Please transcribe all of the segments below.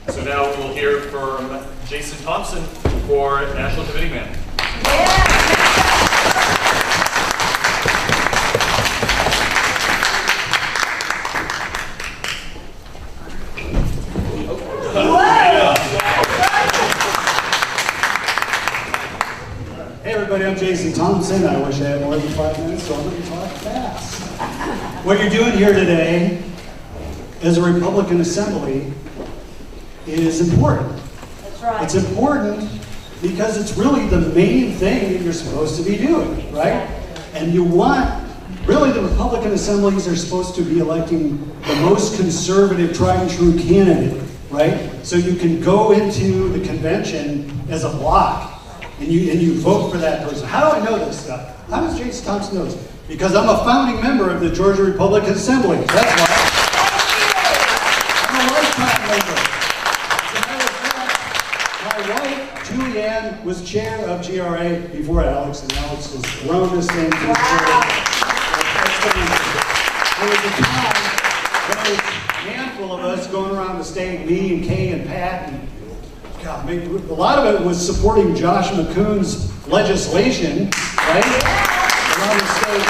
So now we'll hear from Jason Thompson for National Committeeman. Hey everybody, I'm Jason Thompson. I wish I had more than 5 minutes, so I'm going to talk fast. What you're doing here today as a Republican Assembly is important. That's right. It's important because it's really the main thing that you're supposed to be doing, right? And you want, really the Republican Assemblies are supposed to be electing the most conservative, tried and true candidate, right? So you can go into the convention as a block and you vote for that person. How do I know this stuff? How does Jason Thompson know this? Because I'm a founding member of the Georgia Republican Assembly. That's why. I'm a lifetime member. As a matter of fact, my wife, Julianne, was chair of GRA before Alex, and Alex has grown this thing to the chair. There was a time when there was a handful of us going around the state, me and Kay and Pat, and God, a lot of it was supporting Josh McCoon's legislation, right? Around the state.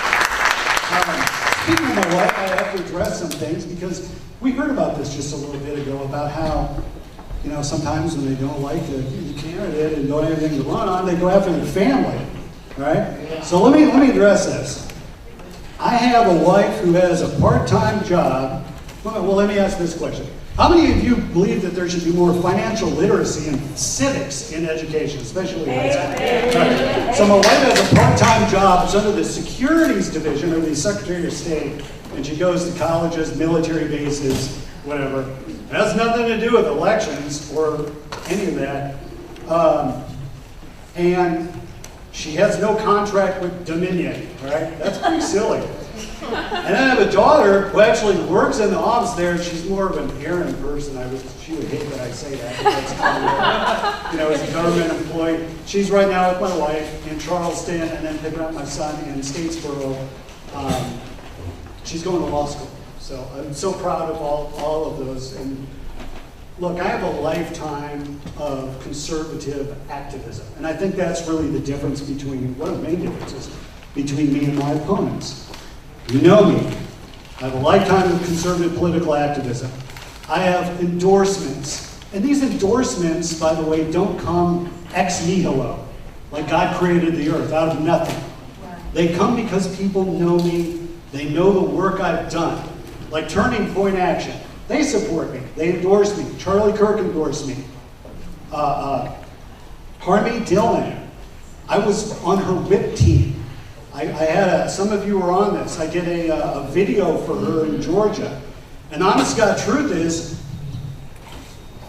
Speaking of my wife, I have to address some things because we heard about this just a little bit ago about how, you know, sometimes when they don't like the candidate and don't have anything to run on, they go after their family, right? So let me address this. I have a wife who has a part-time job. Well, let me ask this question. How many of you believe that there should be more financial literacy and civics in education, especially high school? Right. So my wife has a part-time job. It's under the Securities Division of the Secretary of State, and she goes to colleges, military bases, whatever. It has nothing to do with elections or any of that. And she has no contract with Dominion, right? That's pretty silly. And then I have a daughter who actually works in the office there. She's more of an errand person. She would hate that I say that. Because, you know, as a government employee. She's right now with my wife in Charleston and then picking up my son in Statesboro. She's going to law school. So I'm so proud of all of those. And look, I have a lifetime of conservative activism. And I think that's really the difference between, one of the main differences between me and my opponents. You know me. I have a lifetime of conservative political activism. I have endorsements. And these endorsements, by the way, don't come ex nihilo, like God created the earth out of nothing. They come because people know me. They know the work I've done. Like Turning Point Action. They support me. They endorse me. Charlie Kirk endorsed me. Harmony Dillon. I was on her whip team. I had some of you were on this. I did a video for her in Georgia. And honest God truth is,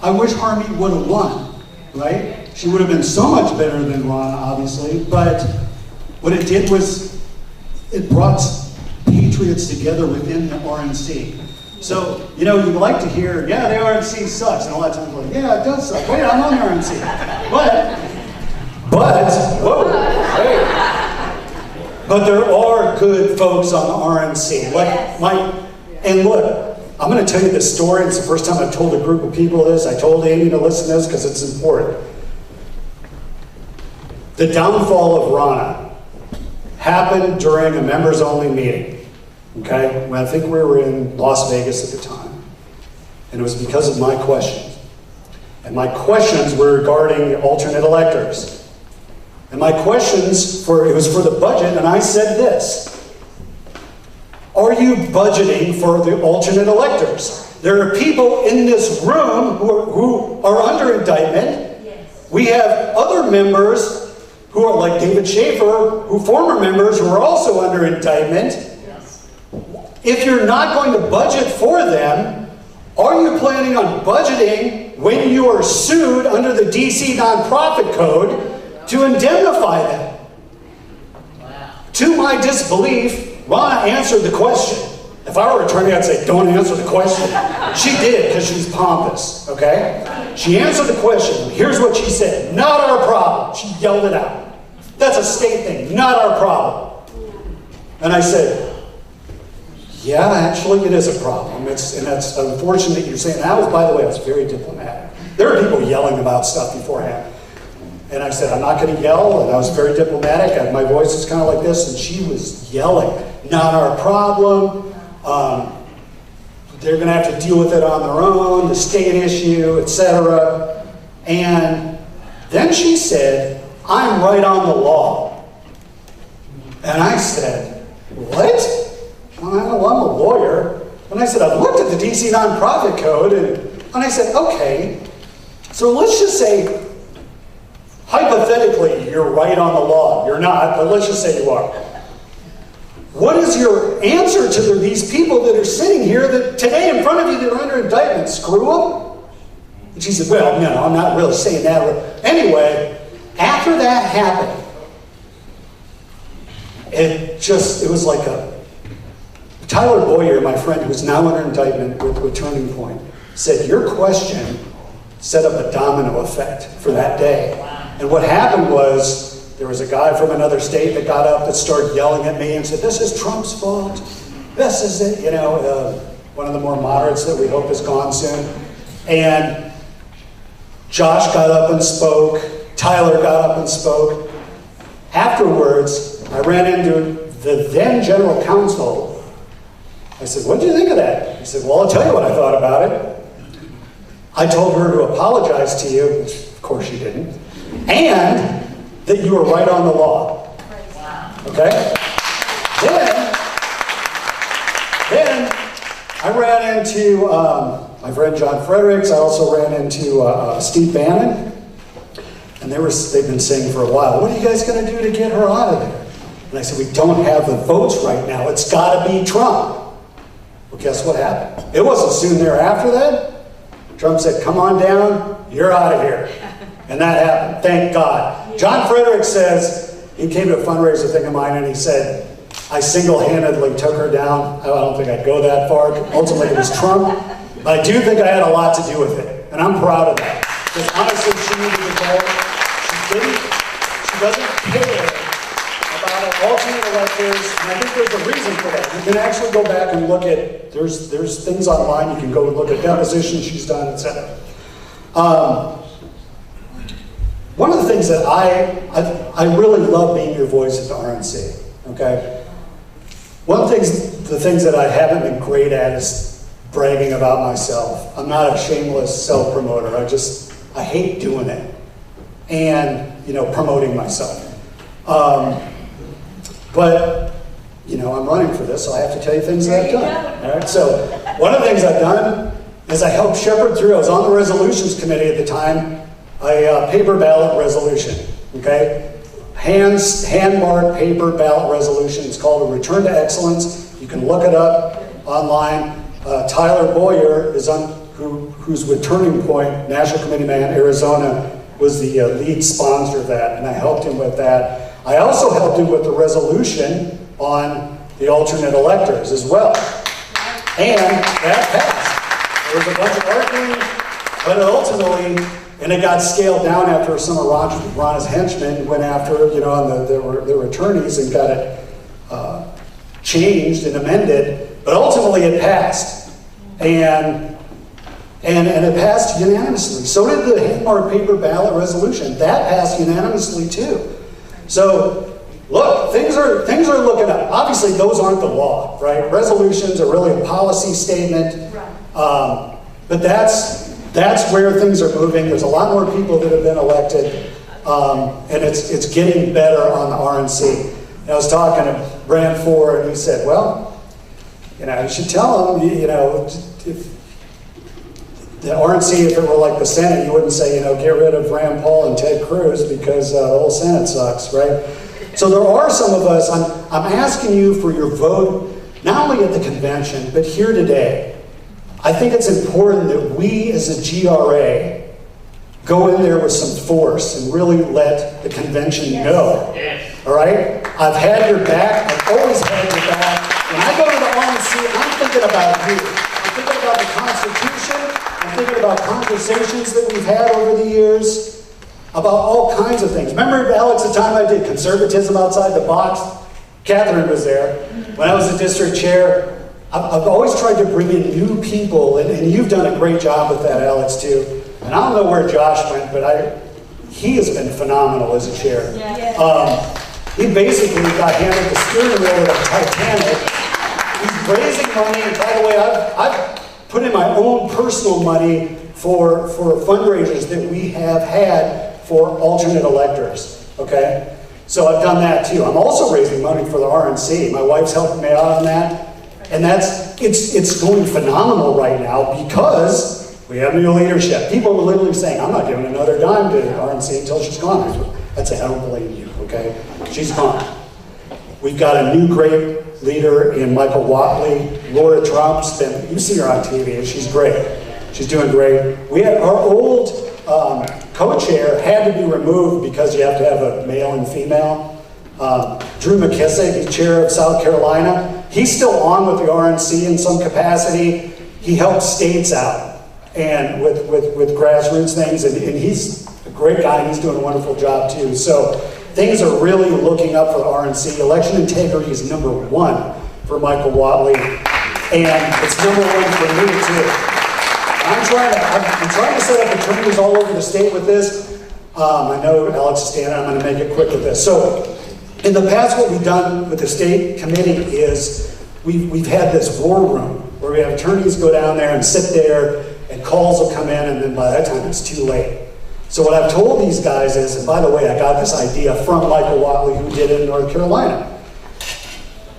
I wish Harmony would have won, right? She would have been so much better than Ron, obviously. But what it did was, it brought patriots together within the RNC. So, you know, you like to hear, yeah, the RNC sucks. And a lot of times we're like, yeah, it does suck. Wait, I'm on the RNC. But, whoa, hey. But there are good folks on the RNC. And look, I'm going to tell you this story. It's the first time I've told a group of people this. I told Amy to listen to this because it's important. The downfall of Rana happened during a members-only meeting. Okay? I think we were in Las Vegas at the time. And it was because of my questions. And my questions were regarding the alternate electors. And my questions, it was for the budget, and I said this. Are you budgeting for the alternate electors? There are people in this room who are under indictment. Yes. We have other members who are like David Schaefer, former members who are also under indictment. Yes. If you're not going to budget for them, are you planning on budgeting when you are sued under the DC Nonprofit Code to indemnify them? Wow. To my disbelief, Rana answered the question. If I were an attorney, I'd say, don't answer the question. She did, because she's pompous, okay? She answered the question. Here's what she said. Not our problem. She yelled it out. That's a state thing. Not our problem. And I said, Yeah, actually, it is a problem. And it's unfortunate you're saying that. By the way, I was very diplomatic. There were people yelling about stuff beforehand. And I said, I'm not going to yell, and I was very diplomatic. And my voice is kind of like this, and she was yelling. Not our problem. They're going to have to deal with it on their own, the state issue, etc. And then she said, I'm right on the law. And I said, what? Well, I'm a lawyer. And I said, I've looked at the DC Nonprofit Code, and I said, okay, so let's just say, hypothetically, you're right on the law. You're not, but let's just say you are. What is your answer to these people that are sitting here that today in front of you that are under indictment? Screw them? And she said, well, no, I'm not really saying that. Anyway, after that happened, it was like Tyler Boyer, my friend, who is now under indictment with Turning Point, said your question set up a domino effect for that day. And what happened was, there was a guy from another state that got up that started yelling at me and said, this is Trump's fault. This is it, one of the more moderates that we hope is gone soon. And Josh got up and spoke. Tyler got up and spoke. Afterwards, I ran into the then general counsel. I said, what did you think of that? He said, well, I'll tell you what I thought about it. I told her to apologize to you, which of course she didn't, and that you were right on the law. Okay? Then I ran into my friend John Fredericks. I also ran into Steve Bannon. And they've been saying for a while, what are you guys going to do to get her out of there? And I said, we don't have the votes right now. It's got to be Trump. Well, guess what happened? It wasn't soon thereafter that Trump said, come on down, you're out of here. And that happened, thank God. John Fredericks says, he came to a fundraiser thing of mine and he said, I single-handedly took her down. I don't think I'd go that far. Ultimately, it was Trump. But I do think I had a lot to do with it. And I'm proud of that. Because honestly, she needed to go. She doesn't care about alternate electors, and I think there's a reason for that. You can actually go back and look at, there's things online, you can go and look at depositions she's done, etc. One of the things that I really love being your voice at the RNC, okay? One of the things that I haven't been great at is bragging about myself. I'm not a shameless self-promoter. I hate doing it. And, promoting myself. But, I'm running for this, so I have to tell you things that I've done. All right? So, one of the things I've done is I helped shepherd through, I was on the resolutions committee at the time, a paper ballot resolution, okay? Hand-marked paper ballot resolution. It's called a Return to Excellence. You can look it up online. Tyler Boyer, who's with Turning Point, National Committeeman, Arizona, was the lead sponsor of that, and I helped him with that. I also helped him with the resolution on the alternate electors as well. And that passed. There was a bunch of arguing, but ultimately, and it got scaled down after some of Rana's henchmen went after, and there were attorneys and got it changed and amended, but ultimately it passed. And it passed unanimously. So did the hand-marked paper ballot resolution. That passed unanimously too. So, look, things are looking up. Obviously, those aren't the law, right? Resolutions are really a policy statement. But that's where things are moving. There's a lot more people that have been elected, and it's getting better on the RNC. And I was talking to Brand 4, and he said, well, you should tell them, if the RNC, if it were like the Senate, you wouldn't say, get rid of Rand Paul and Ted Cruz because the whole Senate sucks, right? So there are some of us, I'm asking you for your vote, not only at the convention, but here today. I think it's important that we as a GRA go in there with some force and really let the convention know. Yes. All right? I've had your back, I've always had your back. When I go to the RNC, I'm thinking about you. I'm thinking about the Constitution. I'm thinking about conversations that we've had over the years about all kinds of things. Remember, Alex, the time I did conservatism outside the box? Catherine was there. When I was the district chair, I've always tried to bring in new people, and you've done a great job with that, Alex, too. And I don't know where Josh went, but he has been phenomenal as a chair. Yeah. He basically got handed the steering wheel of the Titanic. He's raising money, and by the way, I've put in my own personal money for fundraisers that we have had for alternate electors, okay? So I've done that too. I'm also raising money for the RNC. My wife's helping me out on that. And it's going phenomenal right now because we have new leadership. People are literally saying, I'm not giving another dime to RNC until she's gone. I'd say, I don't blame you, okay? She's gone. We've got a new great leader in Michael Watley. Laura Trump's been, you see her on TV, she's great. She's doing great. We had our old co-chair had to be removed because you have to have a male and female. Drew McKissick, he's chair of South Carolina. He's still on with the RNC in some capacity. He helps states out and with grassroots things, and he's a great guy, and he's doing a wonderful job too. So things are really looking up for the RNC. Election integrity is #1 for Michael Watley, and it's #1 for me too. I'm trying to set up attorneys all over the state with this. I know Alex is standing, I'm going to make it quick with this. So, in the past, what we've done with the state committee is we've had this war room where we have attorneys go down there and sit there, and calls will come in, and then by that time it's too late. So what I've told these guys is, and by the way, I got this idea from Michael Watley, who did it in North Carolina.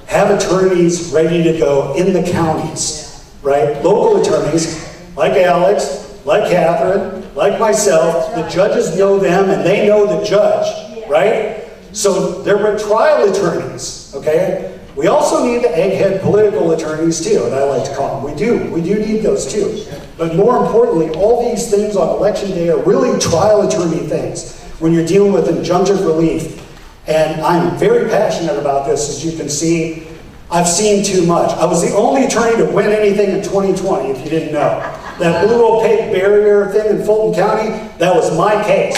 Have attorneys ready to go in the counties, right? Local attorneys, like Alex, like Catherine, like myself. The judges know them, and they know the judge, right? So they're trial attorneys, okay? We also need the egghead political attorneys too, and I like to call them. We do need those too. But more importantly, all these things on election day are really trial attorney things when you're dealing with injunctive relief. And I'm very passionate about this, as you can see. I've seen too much. I was the only attorney to win anything in 2020, if you didn't know. That blue opaque barrier thing in Fulton County, that was my case.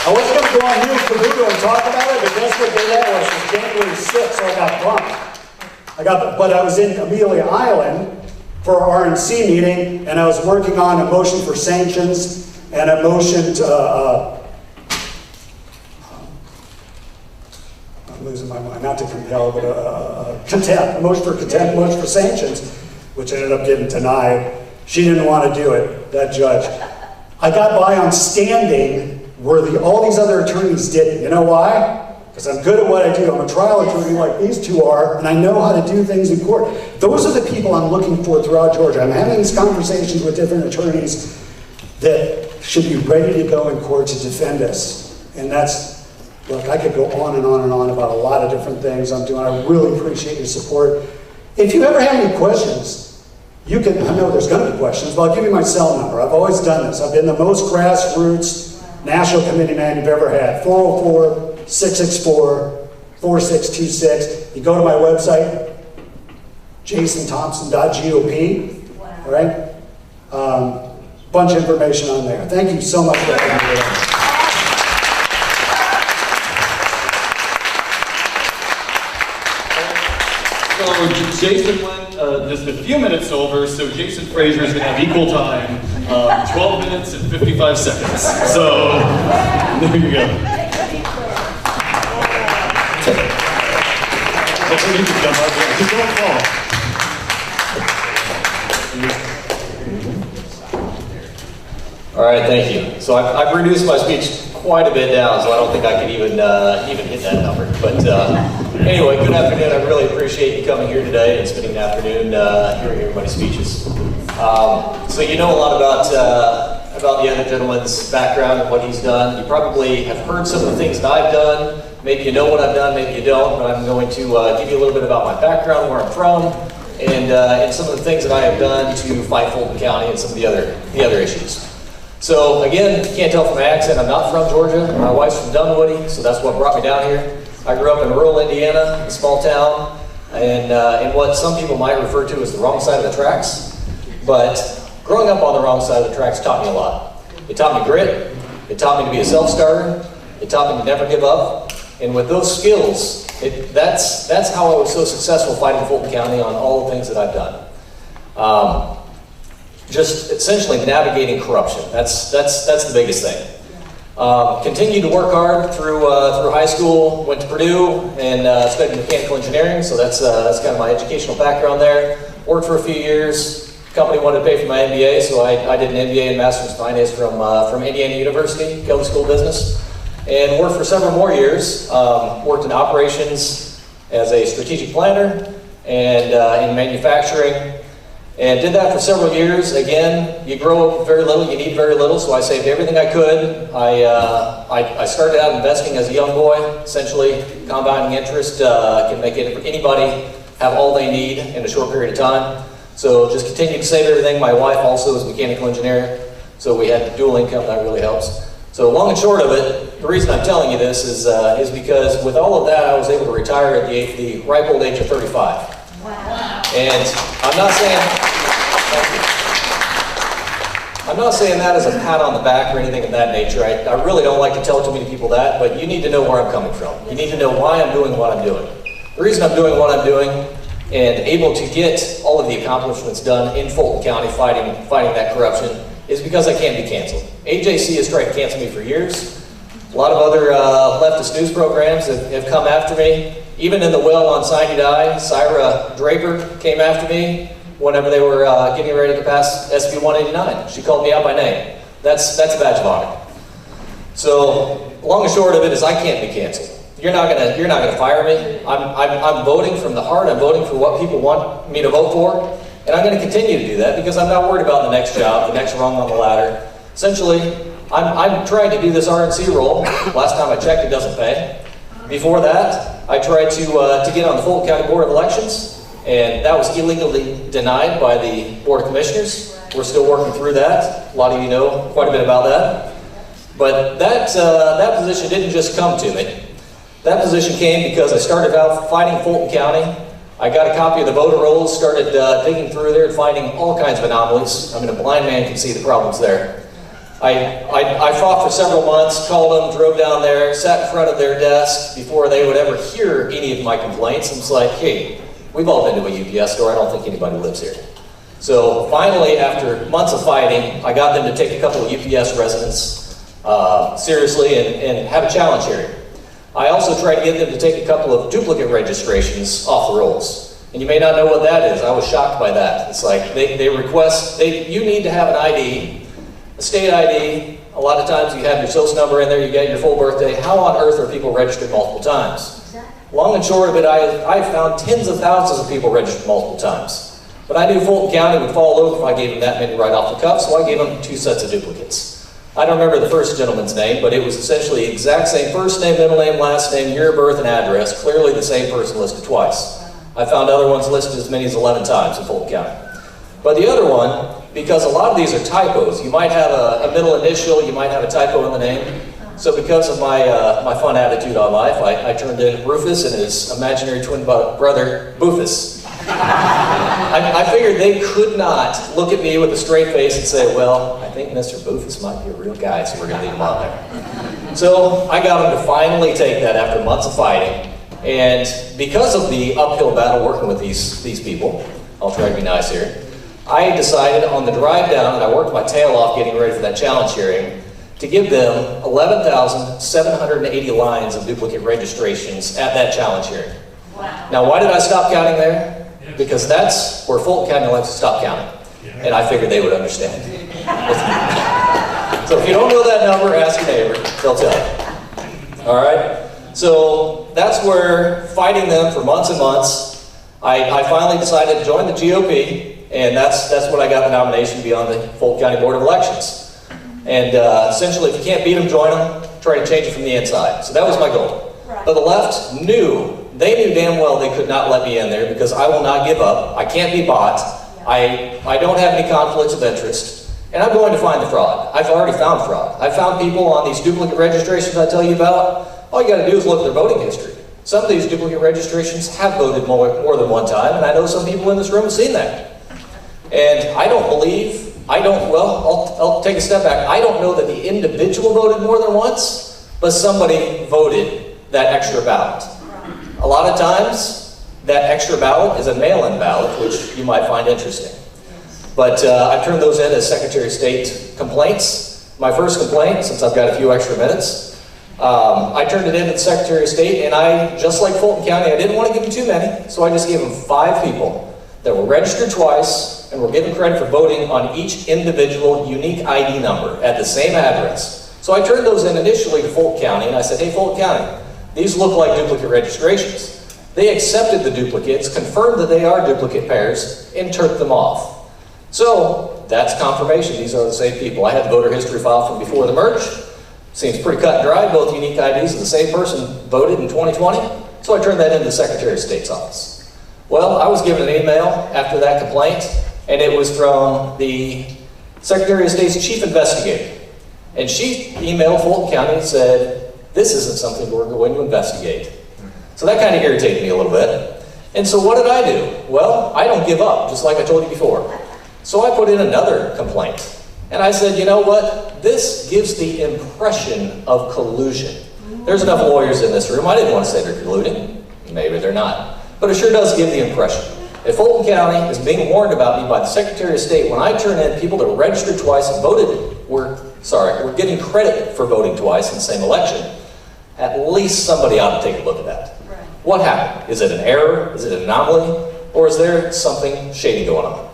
I wasn't going to go on News Caboodle and talk about it, but guess what day that was? It was January 6th, so I got bumped. But I was in Amelia Island for our RNC meeting, and I was working on a motion for sanctions and a motion to, I'm losing my mind, not to compel, but contempt, a motion for contempt, a motion for sanctions, which ended up getting denied. She didn't want to do it, that judge. I got by on standing where all these other attorneys didn't. You know why? Because I'm good at what I do. I'm a trial attorney like these two are, and I know how to do things in court. Those are the people I'm looking for throughout Georgia. I'm having these conversations with different attorneys that should be ready to go in court to defend us. And that's, look, I could go on and on and on about a lot of different things I'm doing. I really appreciate your support. If you ever have any questions, you can, I know there's going to be questions, but I'll give you my cell number. I've always done this. I've been the most grassroots national committee man you've ever had. 404-664-4626. You go to my website, jasonthompson.gop, all right? Bunch of information on there. Thank you so much for having me today. So Jason went just a few minutes over, so Jason Frazier is going to have equal time, 12 minutes and 55 seconds. So there you go. Hopefully you can jump out there. Just don't fall. All right, thank you. So I've reduced my speech quite a bit down, so I don't think I could even hit that number. But anyway, good afternoon. I really appreciate you coming here today and spending the afternoon hearing everybody's speeches. So you know a lot about the other gentleman's background and what he's done. You probably have heard some of the things that I've done. Maybe you know what I've done, maybe you don't. But I'm going to give you a little bit about my background, where I'm from, and some of the things that I have done to fight Fulton County and some of the other issues. So again, you can't tell from my accent, I'm not from Georgia. My wife's from Dunwoody, so that's what brought me down here. I grew up in rural Indiana, a small town, and in what some people might refer to as the wrong side of the tracks. But growing up on the wrong side of the tracks taught me a lot. It taught me grit, it taught me to be a self-starter, it taught me to never give up, and with those skills, that's how I was so successful fighting Fulton County on all the things that I've done. Just essentially navigating corruption. That's the biggest thing. Continued to work hard through high school, went to Purdue and studied mechanical engineering, so that's kind of my educational background there. Worked for a few years. Company wanted to pay for my MBA, so I did an MBA in Master's of Finance from Indiana University, Kelley School of Business, and worked for several more years. Worked in operations as a strategic planner and in manufacturing. And did that for several years. Again, you grow up very little, you need very little, so I saved everything I could. I started out investing as a young boy. Essentially, compounding interest can make anybody have all they need in a short period of time. So just continued to save everything. My wife also is a mechanical engineer, so we had dual income, that really helps. So long and short of it, the reason I'm telling you this is because with all of that, I was able to retire at the ripe old age of 35. Wow. And I'm not saying that as a pat on the back or anything of that nature. I really don't like to tell too many people that, but you need to know where I'm coming from. You need to know why I'm doing what I'm doing. The reason I'm doing what I'm doing and able to get all of the accomplishments done in Fulton County fighting that corruption is because I can't be canceled. AJC has tried to cancel me for years. A lot of other leftist news programs have come after me. Even in the well on Sine Die, Syra Draper came after me whenever they were getting ready to pass SB 189. She called me out by name. That's a badge of honor. So long and short of it is I can't be canceled. You're not gonna fire me. I'm voting from the heart. I'm voting for what people want me to vote for, and I'm going to continue to do that because I'm not worried about the next job, the next rung on the ladder. Essentially, I'm trying to do this RNC role. Last time I checked, it doesn't pay. Before that, I tried to get on the Fulton County Board of Elections, and that was illegally denied by the Board of Commissioners. We're still working through that. A lot of you know quite a bit about that. But that position didn't just come to me. That position came because I started out fighting Fulton County. I got a copy of the voter rolls, started digging through there and finding all kinds of anomalies. I mean, a blind man can see the problems there. I fought for several months, called them, drove down there, sat in front of their desk before they would ever hear any of my complaints. And was like, hey, we've all been to a UPS store. I don't think anybody lives here. So finally, after months of fighting, I got them to take a couple of UPS residents seriously and have a challenge hearing. I also tried to get them to take a couple of duplicate registrations off the rolls. And you may not know what that is. I was shocked by that. It's like they request, you need to have an ID, a state ID. A lot of times you have your social number in there, you get your full birthday. How on earth are people registered multiple times? Long and short of it, I found tens of thousands of people registered multiple times. But I knew Fulton County would fall over if I gave them that many right off the cuff, so I gave them 2 sets of duplicates. I don't remember the first gentleman's name, but it was essentially the exact same first name, middle name, last name, year of birth, and address. Clearly the same person listed twice. I found other ones listed as many as 11 times in Fulton County. But the other one, because a lot of these are typos, you might have a middle initial, you might have a typo in the name. So because of my fun attitude on life, I turned in Rufus and his imaginary twin brother, Boofus. I figured they could not look at me with a straight face and say, well, I think Mr. Boofus might be a real guy, so we're going to leave him on there. So I got him to finally take that after months of fighting. And because of the uphill battle working with these people, I'll try to be nice here, I decided on the drive down, and I worked my tail off getting ready for that challenge hearing, to give them 11,780 lines of duplicate registrations at that challenge hearing. Wow. Now, why did I stop counting there? Because that's where Fulton County likes to stop counting. And I figured they would understand. So if you don't know that number, ask your neighbor. They'll tell you. All right? So that's where, fighting them for months and months, I finally decided to join the GOP, and that's when I got the nomination to be on the Fulton County Board of Elections. And essentially, if you can't beat them, join them, try to change it from the inside. So that was my goal. Right. But the left they knew damn well they could not let me in there because I will not give up. I can't be bought. I don't have any conflicts of interest. And I'm going to find the fraud. I've already found fraud. I found people on these duplicate registrations I tell you about. All you got to do is look at their voting history. Some of these duplicate registrations have voted more than one time, and I know some people in this room have seen that. And I'll take a step back. I don't know that the individual voted more than once, but somebody voted that extra ballot. A lot of times, that extra ballot is a mail-in ballot, which you might find interesting. But I turned those in as Secretary of State complaints. My first complaint, since I've got a few extra minutes, I turned it in to the Secretary of State, and I, just like Fulton County, I didn't want to give them too many, so I just gave them 5 people that were registered twice and were given credit for voting on each individual unique ID number at the same address. So I turned those in initially to Fulton County, and I said, hey, Fulton County, these look like duplicate registrations. They accepted the duplicates, confirmed that they are duplicate pairs, and turned them off. So that's confirmation. These are the same people. I had the voter history file from before the merge. Seems pretty cut and dry. Both unique IDs of the same person voted in 2020. So I turned that into the Secretary of State's office. Well, I was given an email after that complaint, and it was from the Secretary of State's chief investigator. And she emailed Fulton County and said, this isn't something we're going to investigate. So that kind of irritated me a little bit. And so what did I do? Well, I don't give up, just like I told you before. So I put in another complaint. And I said, you know what? This gives the impression of collusion. There's enough lawyers in this room. I didn't want to say they're colluding. Maybe they're not. But it sure does give the impression. If Fulton County is being warned about me by the Secretary of State when I turn in people that are registered twice and we're getting credit for voting twice in the same election, at least somebody ought to take a look at that. Right. What happened? Is it an error? Is it an anomaly? Or is there something shady going on?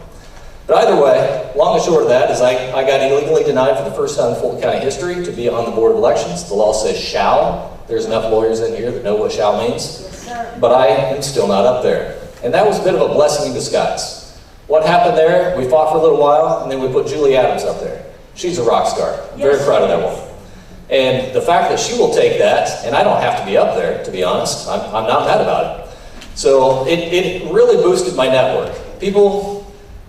But either way, long and short of that is I got illegally denied for the first time in Fulton County history to be on the Board of Elections. The law says shall. There's enough lawyers in here that know what shall means. Yes, sir. But I am still not up there. And that was a bit of a blessing in disguise. What happened there, we fought for a little while, and then we put Julie Adams up there. She's a rock star. I'm very proud of that woman. And the fact that she will take that, and I don't have to be up there, to be honest, I'm not mad about it. So it really boosted my network. People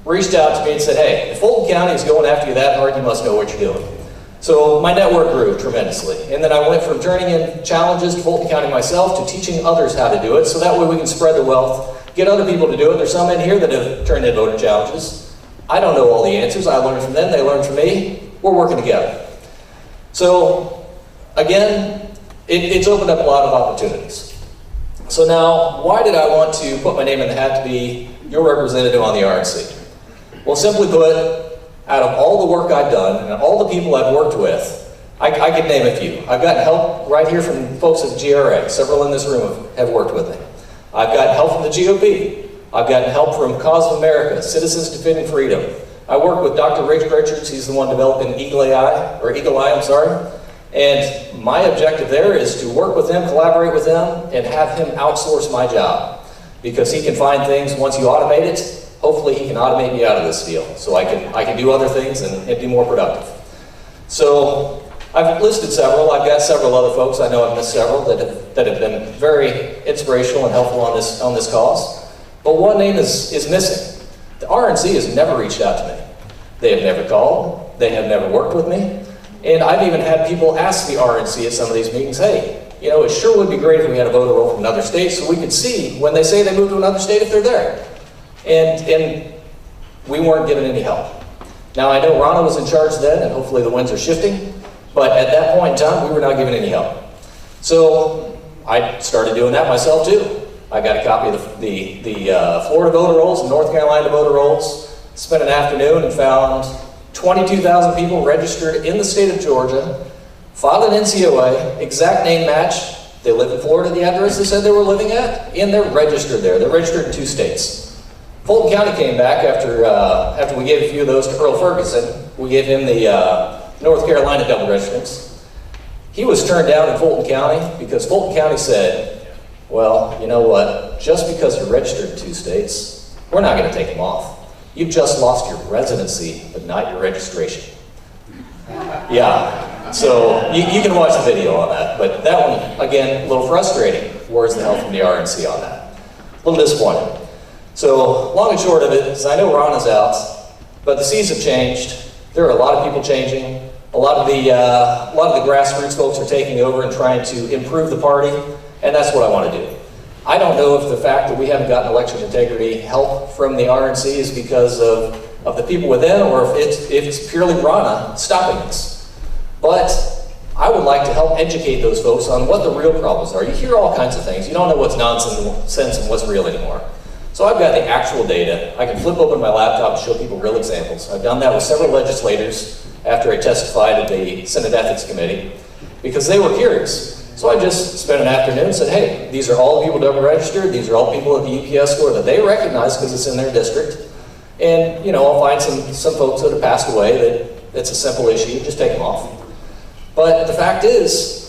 reached out to me and said, hey, if Fulton County is going after you that hard, you must know what you're doing. So my network grew tremendously. And then I went from turning in challenges to Fulton County myself to teaching others how to do it, so that way we can spread the wealth, get other people to do it. There's some in here that have turned in voter challenges. I don't know all the answers. I learned from them, they learned from me. We're working together. So again, it's opened up a lot of opportunities. So now, why did I want to put my name in the hat to be your representative on the RNC? Well, simply put, out of all the work I've done and all the people I've worked with, I could name a few. I've gotten help right here from folks at GRA. Several in this room have worked with me. I've gotten help from the GOP. I've gotten help from Cause of America, Citizens Defending Freedom. I work with Dr. Rich Richards. He's the one developing Eagle Eye, And my objective there is to work with him, collaborate with him, and have him outsource my job. Because he can find things, once you automate it, hopefully he can automate me out of this deal. So I can do other things and be more productive. So I've listed several. I've got several other folks. I know I've missed several that have been very inspirational and helpful on this cause. But one name is missing. The RNC has never reached out to me. They have never called. They have never worked with me. And I've even had people ask the RNC at some of these meetings, hey, you know, it sure would be great if we had a voter roll from another state so we could see when they say they moved to another state if they're there. And we weren't given any help. Now I know Rana was in charge then, and hopefully the winds are shifting, but at that point in time, we were not given any help. So I started doing that myself too. I got a copy of the Florida voter rolls and North Carolina voter rolls, spent an afternoon and found 22,000 people registered in the state of Georgia, filed an NCOA, exact name match. They live in Florida, the address they said they were living at, and they're registered there. They're registered in 2 states. Fulton County came back after we gave a few of those to Earl Ferguson. We gave him the North Carolina double registrants. He was turned down in Fulton County because Fulton County said, well, you know what, just because you're registered in 2 states, we're not going to take him off. You've just lost your residency, but not your registration. Yeah, so you can watch the video on that, but that one, again, a little frustrating. Where's the help from the RNC on that? A little disappointing. So, long and short of it is I know Rana's out, but the seas have changed. There are a lot of people changing. A lot of the grassroots folks are taking over and trying to improve the party, and that's what I want to do. I don't know if the fact that we haven't gotten election integrity help from the RNC is because of the people within, or if it's purely Rana stopping us. But I would like to help educate those folks on what the real problems are. You hear all kinds of things. You don't know what's nonsense and what's real anymore. So I've got the actual data. I can flip open my laptop and show people real examples. I've done that with several legislators after I testified at the Senate Ethics Committee because they were curious. So I just spent an afternoon and said, hey, these are all people double registered. These are all people at the UPS score that they recognize because it's in their district. And, you know, I'll find some folks that have passed away that it's a simple issue, just take them off. But the fact is,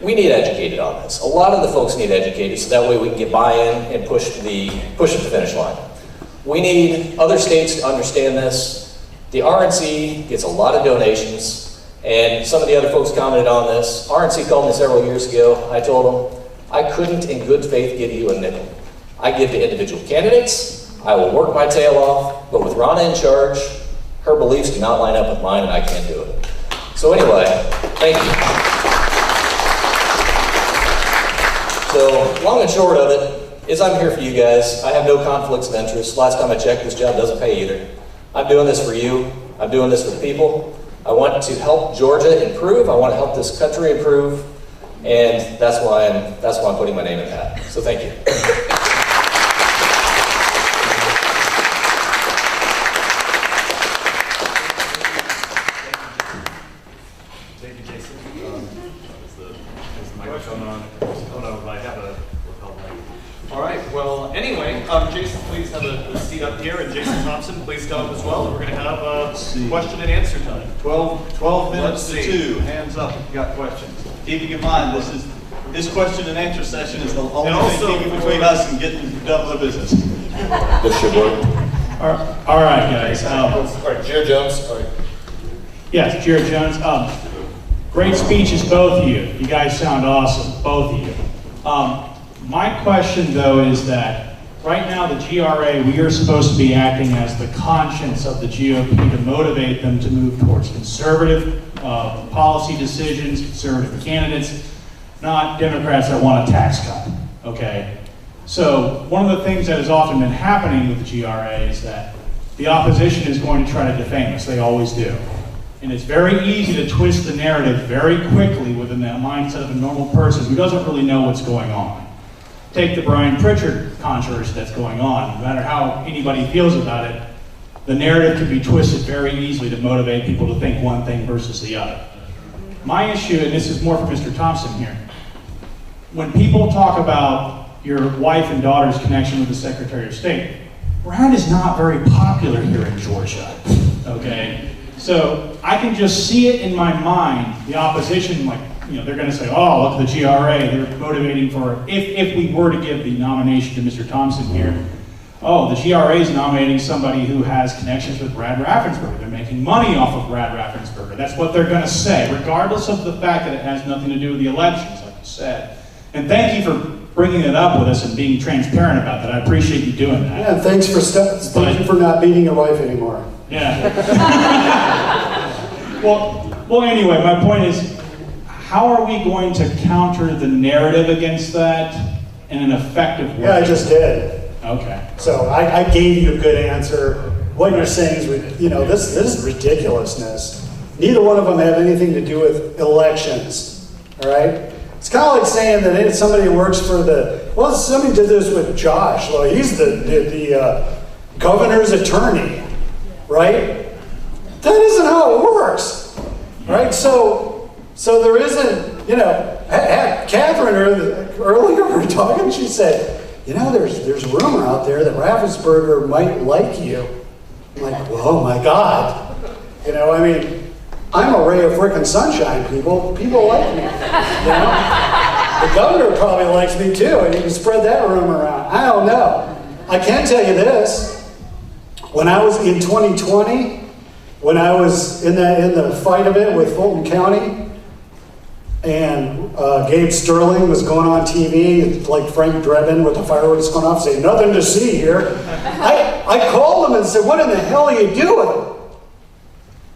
we need educated on this. A lot of the folks need educated so that way we can get buy-in and push it to the finish line. We need other states to understand this. The RNC gets a lot of donations. And some of the other folks commented on this. RNC called me several years ago. I told them, I couldn't in good faith give you a nickel. I give to individual candidates. I will work my tail off. But with Ronna in charge, her beliefs do not line up with mine and I can't do it. So anyway, thank you. So long and short of it is I'm here for you guys. I have no conflicts of interest. Last time I checked, this job doesn't pay either. I'm doing this for you. I'm doing this for the people. I want to help Georgia improve. I want to help this country improve, and that's why I'm putting my name in that. So thank you. Thank you, Jason. Is the microphone on? Oh no, I have a lapel mic. All right. Well, anyway, Jason, please have a seat up here, and Jason Thompson, please come up as well. And we're going to have a question and answer time. 12 minutes to 2. Hands up if you got questions. Keeping in mind, this question and answer session is the only thing keeping between us and getting done with the business. This should work. All right, guys. All right, Jared Jones. All right. Yes, Jared Jones. Great speeches, both of you. You guys sound awesome, both of you. My question, though, is that right now the GRA, we are supposed to be acting as the conscience of the GOP to motivate them to move towards conservative policy decisions, conservative candidates, not Democrats that want a tax cut, okay? So one of the things that has often been happening with the GRA is that the opposition is going to try to defame us. They always do. And it's very easy to twist the narrative very quickly within the mindset of a normal person who doesn't really know what's going on. Take the Brian Pritchard controversy that's going on. No matter how anybody feels about it, the narrative can be twisted very easily to motivate people to think one thing versus the other. My issue, and this is more for Mr. Thompson here, when people talk about your wife and daughter's connection with the Secretary of State, Brad is not very popular here in Georgia, okay? So I can just see it in my mind, the opposition, like, you know, they're going to say, oh, look at the GRA, they're motivating for, if we were to give the nomination to Mr. Thompson here, oh, the GRA is nominating somebody who has connections with Brad Raffensperger. They're making money off of Brad Raffensperger. That's what they're going to say, regardless of the fact that it has nothing to do with the elections, like you said. And thank you for bringing it up with us and being transparent about that. I appreciate you doing that. Yeah, thank you for not beating your wife anymore. Yeah. Well, anyway, my point is, how are we going to counter the narrative against that in an effective way? Yeah, I just did. Okay. So I gave you a good answer. What you're saying is, you know, this is ridiculousness. Neither one of them have anything to do with elections, all right? It's kind of like saying that somebody who works for well, somebody did this with Josh. Well, he's the governor's attorney, right? That isn't how it works, right? So there isn't, you know, Catherine earlier we were talking, she said, you know, there's a rumor out there that Raffensperger might like you. I'm like, oh my God. You know, I mean, I'm a ray of frickin' sunshine, people. People like me, you know? The governor probably likes me too, and you can spread that rumor around. I don't know. I can tell you this. When I was in 2020, when I was in the fight of it with Fulton County, and Gabe Sterling was going on TV, like Frank Drebin with the fireworks going off, saying, nothing to see here. I called him and said, what in the hell are you doing?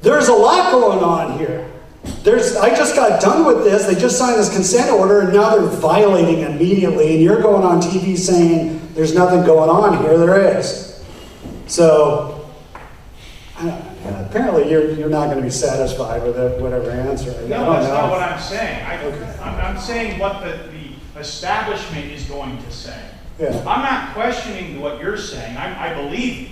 There's a lot going on here. I just got done with this. They just signed this consent order, and now they're violating immediately, and you're going on TV saying there's nothing going on here. There is. So, apparently you're not going to be satisfied with whatever answer. No, that's not what I'm saying. I'm saying what the establishment is going to say. Yeah. I'm not questioning what you're saying. I believe you.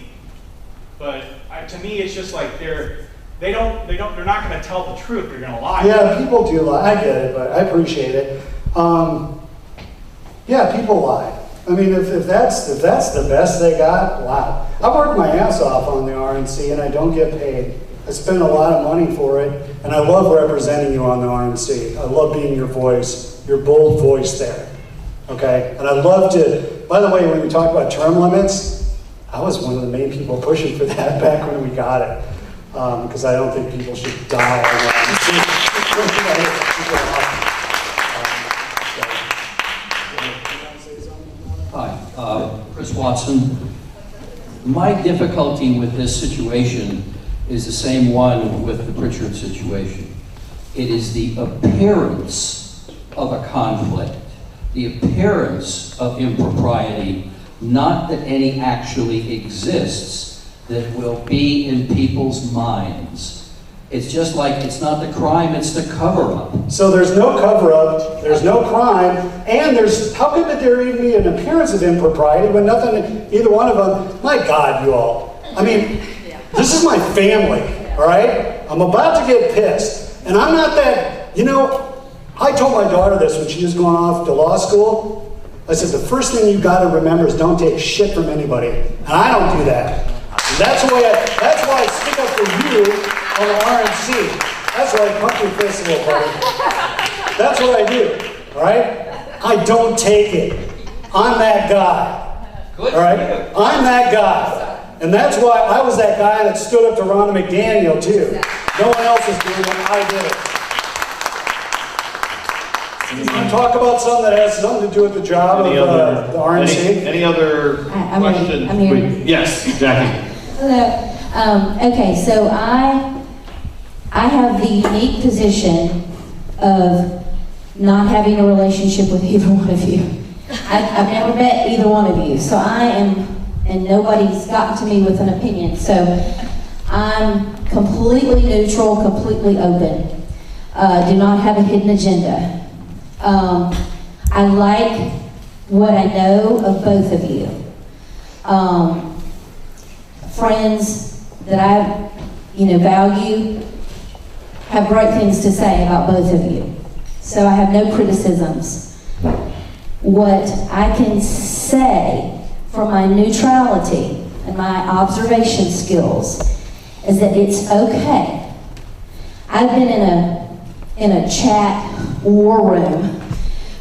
But to me, it's just like they're not going to tell the truth. They're going to lie. Yeah, people do lie. I get it, but I appreciate it. Yeah, people lie. I mean, if that's the best they got, wow. I've worked my ass off on the RNC and I don't get paid. I spend a lot of money for it, and I love representing you on the RNC. I love being your voice, your bold voice there. Okay? And I love to, by the way, when we talk about term limits, I was one of the main people pushing for that back when we got it. Because I don't think people should die on the RNC. Hi, Chris Watson. My difficulty with this situation is the same one with the Pritchard situation. It is the appearance of a conflict, the appearance of impropriety, not that any actually exists, that will be in people's minds. It's just like, it's not the crime, it's the cover-up. So there's no cover-up, there's no crime, and how could there even be an appearance of impropriety when nothing, either one of them, my God, you all. I mean, this is my family, all right? I'm about to get pissed, and I'm not that, I told my daughter this when she was going off to law school. I said, the first thing you gotta remember is don't take shit from anybody, and I don't do that. And that's why I stick up for you on the RNC. That's why I pump your fist a little harder. That's what I do, all right? I don't take it. I'm that guy, all right? I'm that guy. And that's why I was that guy that stood up to Ronna McDaniel, too. No one else is doing it, I did it. You want to talk about something that has something to do with the job of the RNC? Any other questions? I'm here. Yes, Jackie. Hello. Okay, so I have the unique position of not having a relationship with either one of you. I've never met either one of you, so I am, and nobody's gotten to me with an opinion, so I'm completely neutral, completely open. Do not have a hidden agenda. I like what I know of both of you. Friends that I, value have great things to say about both of you. So I have no criticisms. What I can say from my neutrality and my observation skills is that it's okay. I've been in a chat war room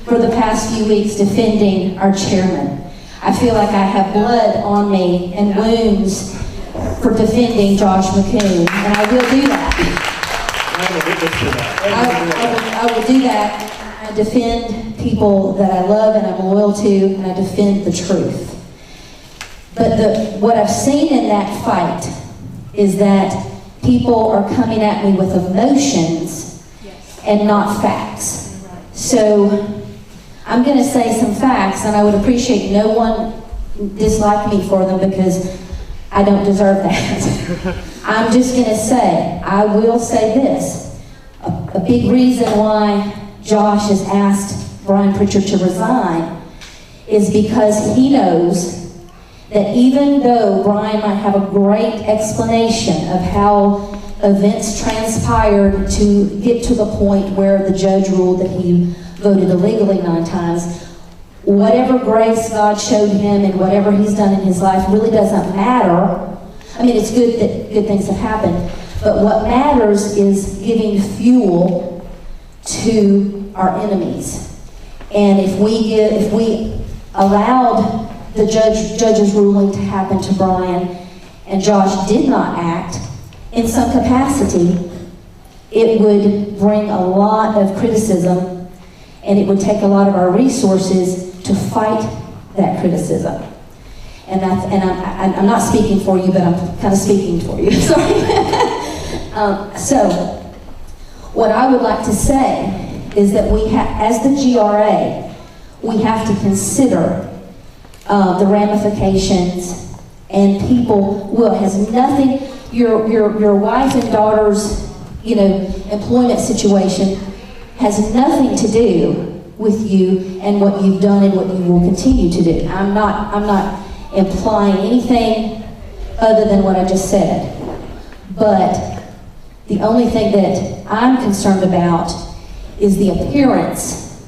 for the past few weeks defending our chairman. I feel like I have blood on me and wounds for defending Josh McCoon, and I will do that. I will do that. I defend people that I love and I'm loyal to, and I defend the truth. But what I've seen in that fight is that people are coming at me with emotions and not facts. So I'm going to say some facts, and I would appreciate no one dislike me for them because I don't deserve that. I'm just going to say, I will say this. A big reason why Josh has asked Brian Pritchard to resign is because he knows that even though Brian might have a great explanation of how events transpired to get to the point where the judge ruled that he voted illegally 9 times, whatever grace God showed him and whatever he's done in his life really doesn't matter. I mean, it's good that good things have happened, but what matters is giving fuel to our enemies. And if we allowed the judge's ruling to happen to Brian and Josh did not act in some capacity, it would bring a lot of criticism, and it would take a lot of our resources to fight that criticism. And I'm not speaking for you, but I'm kind of speaking for you. Sorry. So, what I would like to say is that as the GRA, we have to consider the ramifications, and people will has nothing. Your wife and daughter's, employment situation has nothing to do with you and what you've done and what you will continue to do. I'm not implying anything other than what I just said. But the only thing that I'm concerned about is the appearance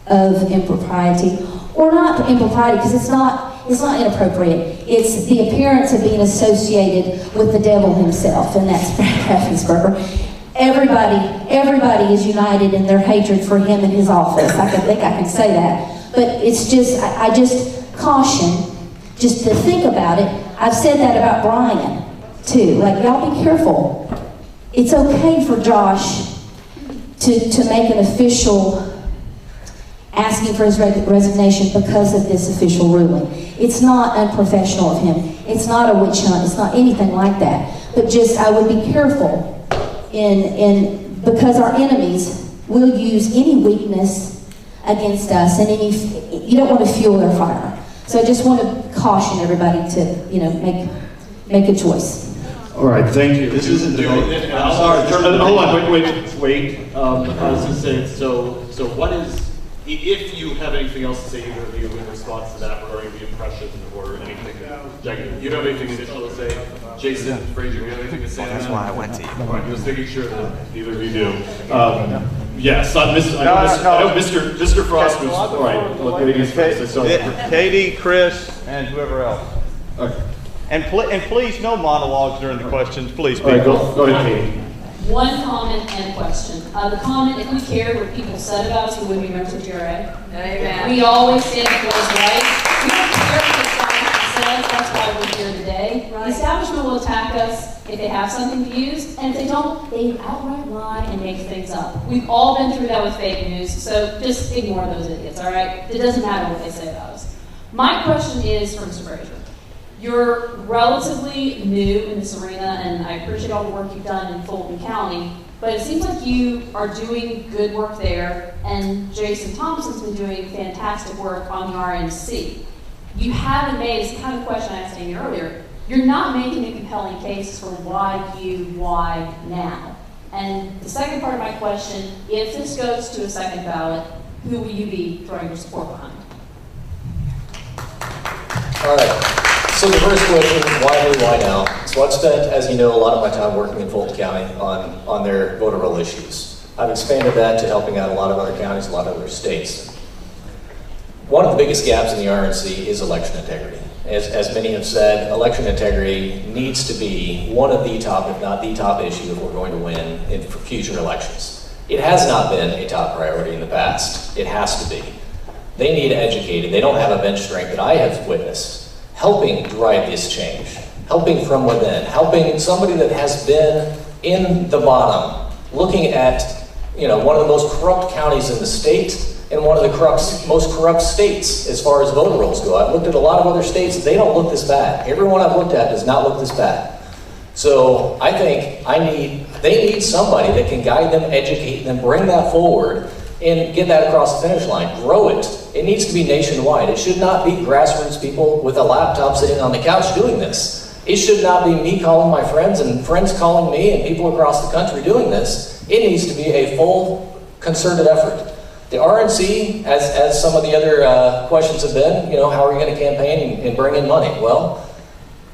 of impropriety, or not impropriety, because it's not inappropriate. It's the appearance of being associated with the devil himself, and that's Brad Raffensperger. Everybody is united in their hatred for him and his office. I think I can say that. But it's just, I just caution, just to think about it. I've said that about Brian, too. Like, y'all be careful. It's okay for Josh to make an official asking for his resignation because of this official ruling. It's not unprofessional of him. It's not a witch hunt. It's not anything like that. But just, I would be careful because our enemies will use any weakness against us, and you don't want to fuel their fire. So I just want to caution everybody to, make a choice. All right, thank you. This isn't debate. I'm sorry. Hold on, wait. I was just saying, so what is, if you have anything else to say, either of you, in response to that regarding the impression or anything, Jack, you don't have anything additional to say? Jason, Frazier, you have anything to say? That's why I went to you. All right, just making sure that neither of you do. Yes, I know Mr. Frost was, all right, look at his face. Katie, Chris, and whoever else. Okay. And please, no monologues during the questions, please. All right, go ahead, Katie. One comment and a question. The comment, if we cared what people said about us, we wouldn't be members of GRA. Amen. We always stand for what's right. We don't care what the establishment says, that's why we're here today. Right. The establishment will attack us if they have something to use, and if they don't, they outright lie and make things up. We've all been through that with fake news, so just ignore those idiots, all right? It doesn't matter what they say about us. My question is for Mr. Frazier. You're relatively new in this arena, and I appreciate all the work you've done in Fulton County, but it seems like you are doing good work there, and Jason Thompson's been doing fantastic work on the RNC. You haven't made, it's the kind of question I asked Amy earlier, you're not making a compelling case for why now? And the second part of my question, if this goes to a second ballot, who will you be throwing your support behind? All right. So the first question, why now? So I've spent, as you know, a lot of my time working in Fulton County on their voter roll issues. I've expanded that to helping out a lot of other counties, a lot of other states. One of the biggest gaps in the RNC is election integrity. As many have said, election integrity needs to be one of the top, if not the top issue if we're going to win in future elections. It has not been a top priority in the past. It has to be. They need educated. They don't have a bench strength that I have witnessed helping drive this change, helping from within, helping somebody that has been in the bottom, looking at one of the most corrupt counties in the state and one of the most corrupt states as far as voter rolls go. I've looked at a lot of other states, they don't look this bad. Everyone I've looked at does not look this bad. So I think they need somebody that can guide them, educate them, bring that forward, and get that across the finish line, grow it. It needs to be nationwide. It should not be grassroots people with a laptop sitting on the couch doing this. It should not be me calling my friends and friends calling me and people across the country doing this. It needs to be a full concerted effort. The RNC, as some of the other questions have been, how are you going to campaign and bring in money? Well,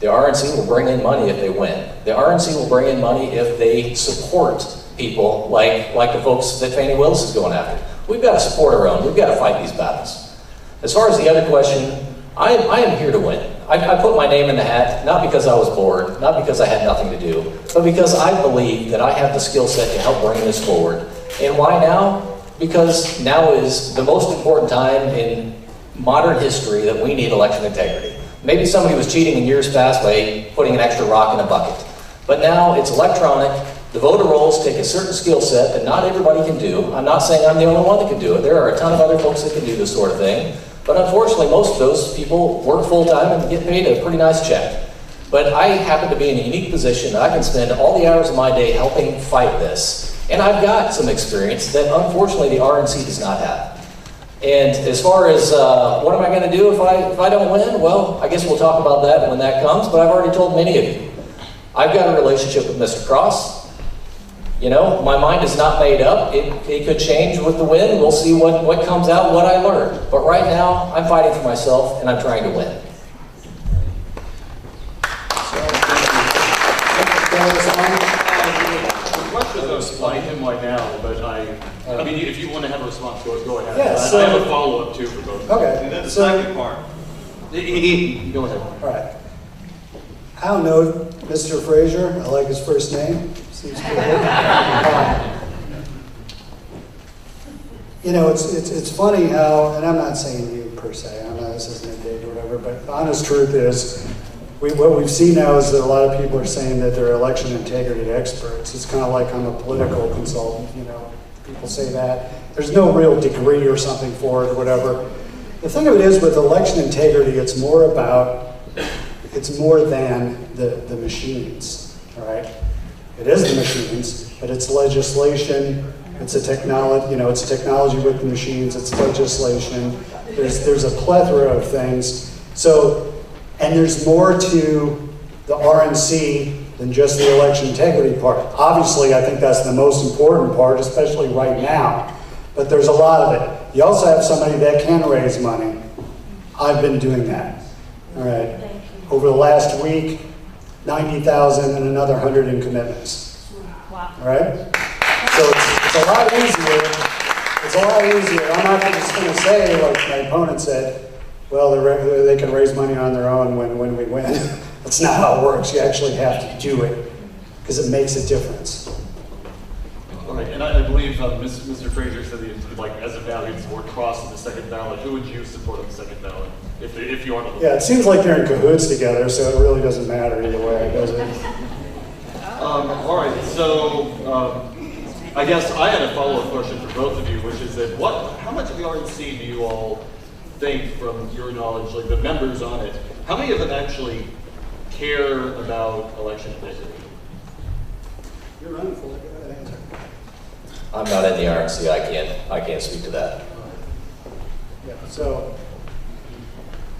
the RNC will bring in money if they win. The RNC will bring in money if they support people like the folks that Fannie Willis is going after. We've got to support our own. We've got to fight these battles. As far as the other question, I am here to win. I put my name in the hat, not because I was bored, not because I had nothing to do, but because I believe that I have the skill set to help bring this forward. And why now? Because now is the most important time in modern history that we need election integrity. Maybe somebody was cheating in years past by putting an extra rock in a bucket. But now it's electronic. The voter rolls take a certain skill set that not everybody can do. I'm not saying I'm the only one that can do it. There are a ton of other folks that can do this sort of thing. But unfortunately, most of those people work full-time and get paid a pretty nice check. But I happen to be in a unique position that I can spend all the hours of my day helping fight this. And I've got some experience that unfortunately the RNC does not have. And as far as what am I going to do if I don't win, well, I guess we'll talk about that when that comes, but I've already told many of you. I've got a relationship with Mr. Cross. you know, my mind is not made up. It could change with the wind. We'll see what comes out, what I learned. But right now, I'm fighting for myself, and I'm trying to win. The question is by him right now, but I mean, if you want to have a response, go ahead. Yeah, I have a follow-up too for both of you. Okay. And then the so- second part. Go ahead. All right. I don't know Mr. Frazier. I like his first name. Seems cool. You know, it's funny how, and I'm not saying you per se, I'm not, this isn't a dig or whatever, but the honest truth is, what we've seen now is that a lot of people are saying that they're election integrity experts. It's kind of like I'm a political consultant, you know, people say that. There's no real degree or something for it or whatever. The thing of it is with election integrity, it's more than the machines, all right? It is the machines, but it's legislation, it's a technology, you know, it's technology with the machines, it's legislation. There's a plethora of things. So, and there's more to the RNC than just the election integrity part. Obviously, I think that's the most important part, especially right now, but there's a lot of it. You also have somebody that can raise money. I've been doing that, all right? Over the last week, 90,000 and another 100 in commitments. Wow. All right? So it's a lot easier. It's a lot easier. I'm not just going to say, like my opponent said, well, they can raise money on their own when we win. That's not how it works. You actually have to do it because it makes a difference. All right, and I believe Mr. Frazier said that, like, as of now, he'd support Cross in the second ballot. Who would you support on the second ballot if you aren't? Yeah, it seems like they're in cahoots together, so it really doesn't matter either way, does it? All right, so I guess I had a follow-up question for both of you, which is that how much of the RNC do you all think, from your knowledge, like the members on it, how many of them actually care about election integrity? You're running for it. I'm not in the RNC. I can't speak to that. Yeah, so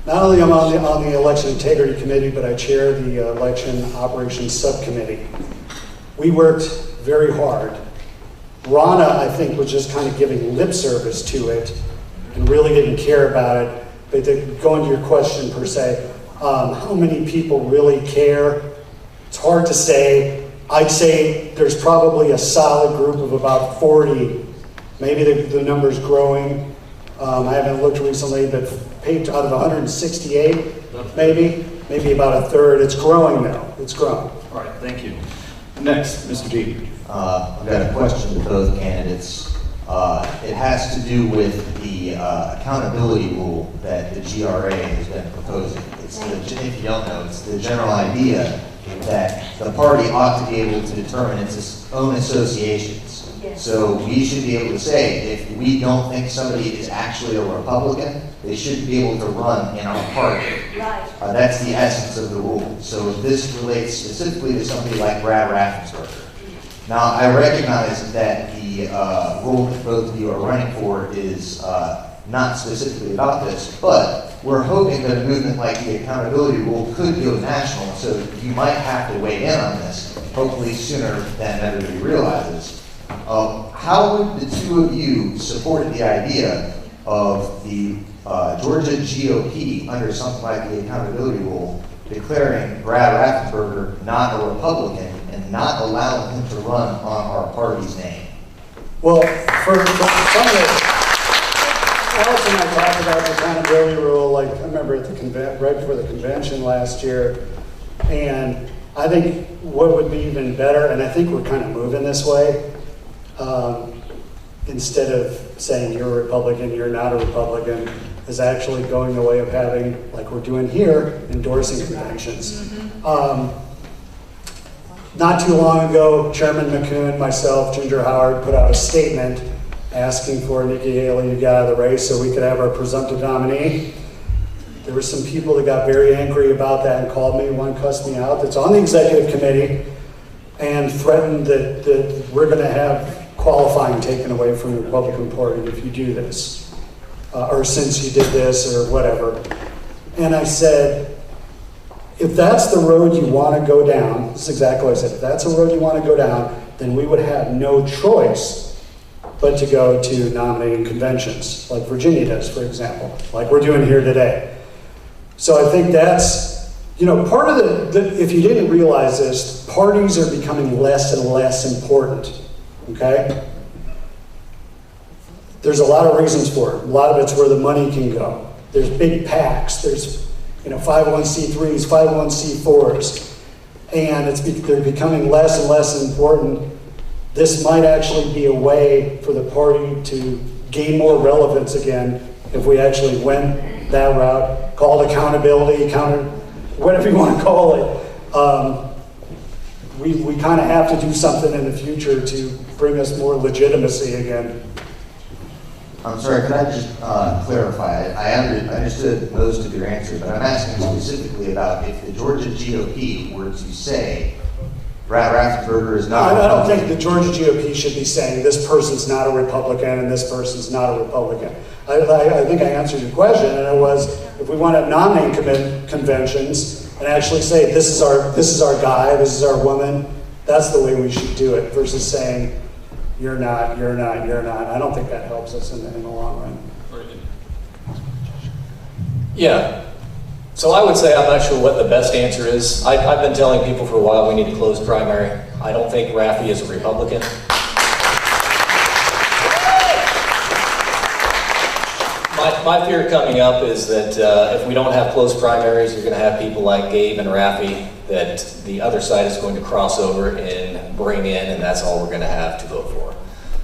not only am I on the election integrity committee, but I chair the election operations subcommittee. We worked very hard. Rana, I think, was just kind of giving lip service to it and really didn't care about it. But to go into your question per se, how many people really care? It's hard to say. I'd say there's probably a solid group of about 40. Maybe the number's growing. I haven't looked recently, but out of 168, maybe about a third. It's growing though. It's growing. All right, thank you. Next, Mr. G. I've got a question to both candidates. It has to do with the accountability rule that the GRA has been proposing. If you don't know, it's the general idea that the party ought to be able to determine its own associations. Yes. So we should be able to say, if we don't think somebody is actually a Republican, they shouldn't be able to run in our party. Right. That's the essence of the rule. So if this relates specifically to somebody like Brad Raffensperger. Now, I recognize that the rule that both of you are running for is not specifically about this, but we're hoping that a movement like the accountability rule could go national, so you might have to weigh in on this, hopefully sooner than everybody realizes. How would the two of you support the idea of the Georgia GOP, under something like the accountability rule, declaring Brad Raffensperger not a Republican and not allowing him to run on our party's name? Well, for some of it, Alice and I talked about the accountability rule, like I remember at the right before the convention last year, and I think what would be even better, and I think we're kind of moving this way, instead of saying you're a Republican, you're not a Republican, is actually going the way of having, like we're doing here, endorsing conventions. Not too long ago, Chairman McCoon, myself, Ginger Howard put out a statement asking for Nikki Haley to get out of the race so we could have our presumptive nominee. There were some people that got very angry about that and called me. One cussed me out that's on the executive committee and threatened that we're going to have qualifying taken away from the Republican Party if you do this, or since you did this or whatever. And I said, if that's the road you want to go down, this is exactly what I said, if that's a road you want to go down, then we would have no choice but to go to nominating conventions, like Virginia does, for example, like we're doing here today. So I think that's, you know, part of the if you didn't realize this, parties are becoming less and less important, okay? There's a lot of reasons for it. A lot of it's where the money can go. There's big PACs, there's, you know, 501c3s, 501c4s, and they're becoming less and less important. This might actually be a way for the party to gain more relevance again if we actually went that route, called accountability, whatever you want to call it. We kind of have to do something in the future to bring us more legitimacy again. I'm sorry, could I just clarify? I understood most of your answer, but I'm asking specifically about if the Georgia GOP were to say, Raffensperger is not. I don't think the Georgia GOP should be saying this person's not a Republican and this person's not a Republican. I think I answered your question, and it was if we want to nominate conventions and actually say this is our guy, this is our woman, that's the way we should do it versus saying you're not, you're not, you're not. I don't think that helps us in the long run. Yeah. So I would say I'm not sure what the best answer is. I've been telling people for a while we need to close primary. I don't think Raffi is a Republican. My fear coming up is that if we don't have closed primaries, you're going to have people like Gabe and Raffi that the other side is going to cross over and bring in, and that's all we're going to have to vote for.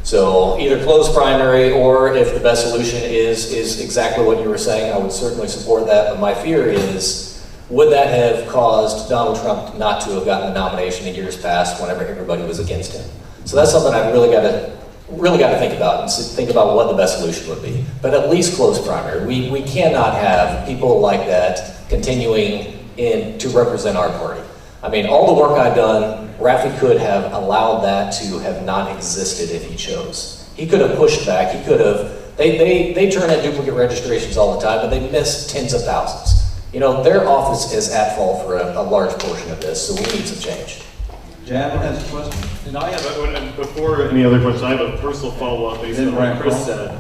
So either close primary, or if the best solution is exactly what you were saying, I would certainly support that. But my fear is, would that have caused Donald Trump not to have gotten the nomination in years past whenever everybody was against him? So that's something I've really got to think about and think about what the best solution would be. But at least close primary. We cannot have people like that continuing to represent our party. I mean, all the work I've done, Raffi could have allowed that to have not existed if he chose. He could have pushed back. He could have. They turn in duplicate registrations all the time, but they miss tens of thousands. You know, their office is at fault for a large portion of this, so we need some change. Jan has a question. And I have before any other questions, I have a personal follow-up based on what Chris said.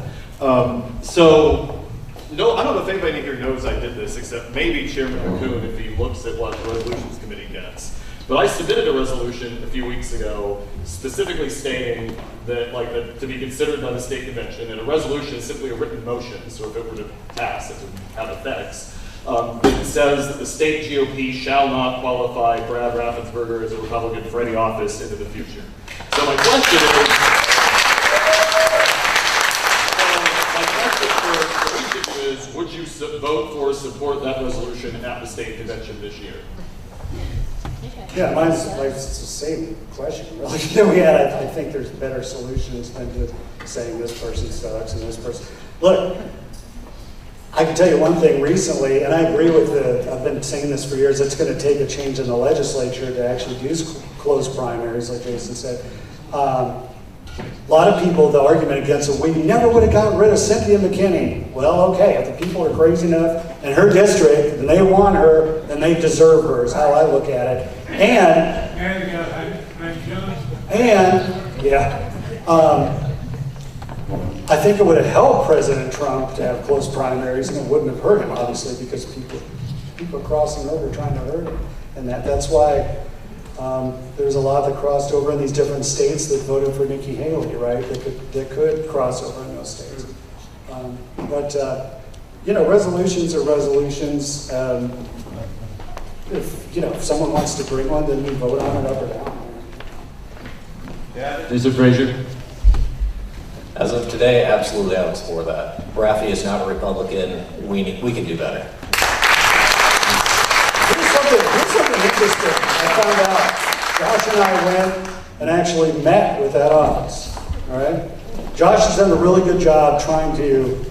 No, I don't know if anybody here knows I did this, except maybe Chairman McCoon if he looks at what the Resolutions Committee gets. But I submitted a resolution a few weeks ago specifically stating that, to be considered by the state convention, and a resolution is simply a written motion, so if it were to pass, it would have effects. It says that the state GOP shall not qualify Brad Raffensperger as a Republican for any office into the future. So my question for each of you is, would you vote for or support that resolution at the state convention this year? Yeah, mine's like it's the same question, really. I think there's better solutions than just saying this person sucks and this person. Look, I can tell you one thing recently, and I agree with I've been saying this for years, it's going to take a change in the legislature to actually use closed primaries, like Jason said. A lot of people, the argument against it, we never would have gotten rid of Cynthia McKinney. Well, okay, if the people are crazy enough in her district, and they want her, then they deserve her, is how I look at it. I think it would have helped President Trump to have close primaries, and it wouldn't have hurt him, obviously, because people crossing over trying to hurt him. And that's why there's a lot that crossed over in these different states that voted for Nikki Haley, right? That could cross over in those states. Resolutions are resolutions. If someone wants to bring one, then we vote on it up or down. Yeah. Mr. Frazier. As of today, absolutely I would support that. Raffi is not a Republican. We can do better. Here's something interesting. I found out. Josh and I went and actually met with that office. All right. Josh has done a really good job trying to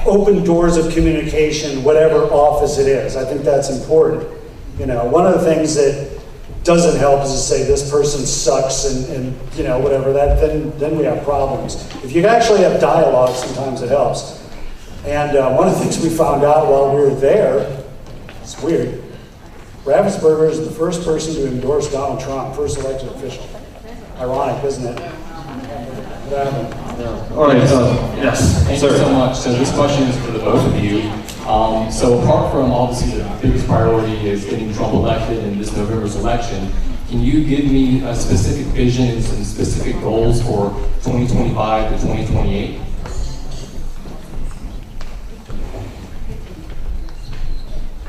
open doors of communication, whatever office it is. I think that's important. One of the things that doesn't help is to say this person sucks and whatever. Then we have problems. If you actually have dialogue, sometimes it helps. And one of the things we found out while we were there, it's weird. Ravensburger is the first person to endorse Donald Trump, first elected official. Ironic, isn't it? What happened? All right, yes. Thank you so much. So this question is for the both of you. So apart from obviously the biggest priority is getting Trump elected in this November's election, can you give me specific visions and specific goals for 2025 to 2028?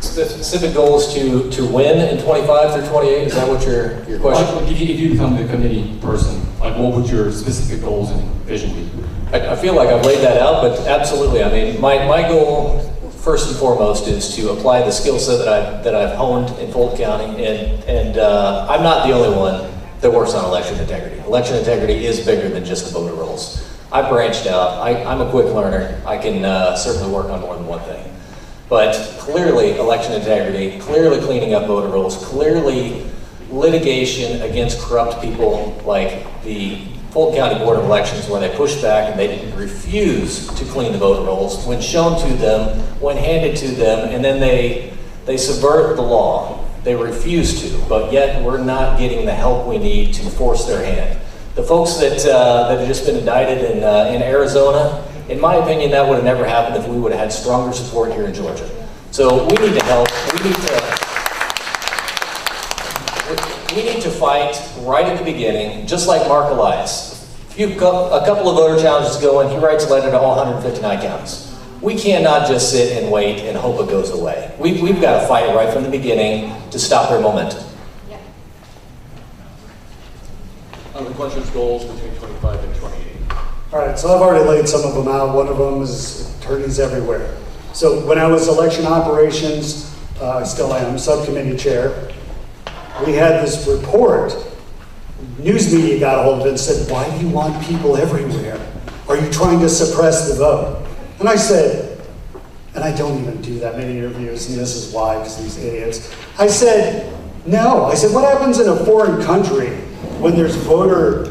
Specific goals to win in 25 through 28? Is that what your question? Like, if you become the committee person, like what would your specific goals and vision be? I feel like I've laid that out, but absolutely. I mean, my goal, first and foremost, is to apply the skill set that I've honed in Fulton County, and I'm not the only one that works on election integrity. Election integrity is bigger than just the voter rolls. I branched out. I'm a quick learner. I can certainly work on more than one thing. But clearly, election integrity, clearly cleaning up voter rolls, clearly litigation against corrupt people like the Fulton County Board of Elections, where they pushed back and they refused to clean the voter rolls when shown to them, when handed to them, and then they subvert the law. They refuse to, but yet we're not getting the help we need to force their hand. The folks that have just been indicted in Arizona, in my opinion, that would have never happened if we would have had stronger support here in Georgia. So we need to help. We need to fight right at the beginning, just like Mark Elias. A couple of voter challenges ago, and he writes a letter to all 159 counties. We cannot just sit and wait and hope it goes away. We've got to fight right from the beginning to stop their momentum. The question's goals between 25 and 28. All right, so I've already laid some of them out. One of them is attorneys everywhere. So when I was election operations, I still am, subcommittee chair, we had this report. News media got a hold of it and said, why do you want people everywhere? Are you trying to suppress the vote? And I said, and I don't even do that many interviews, and this is why, because these idiots. I said, no. I said, what happens in a foreign country when there's voter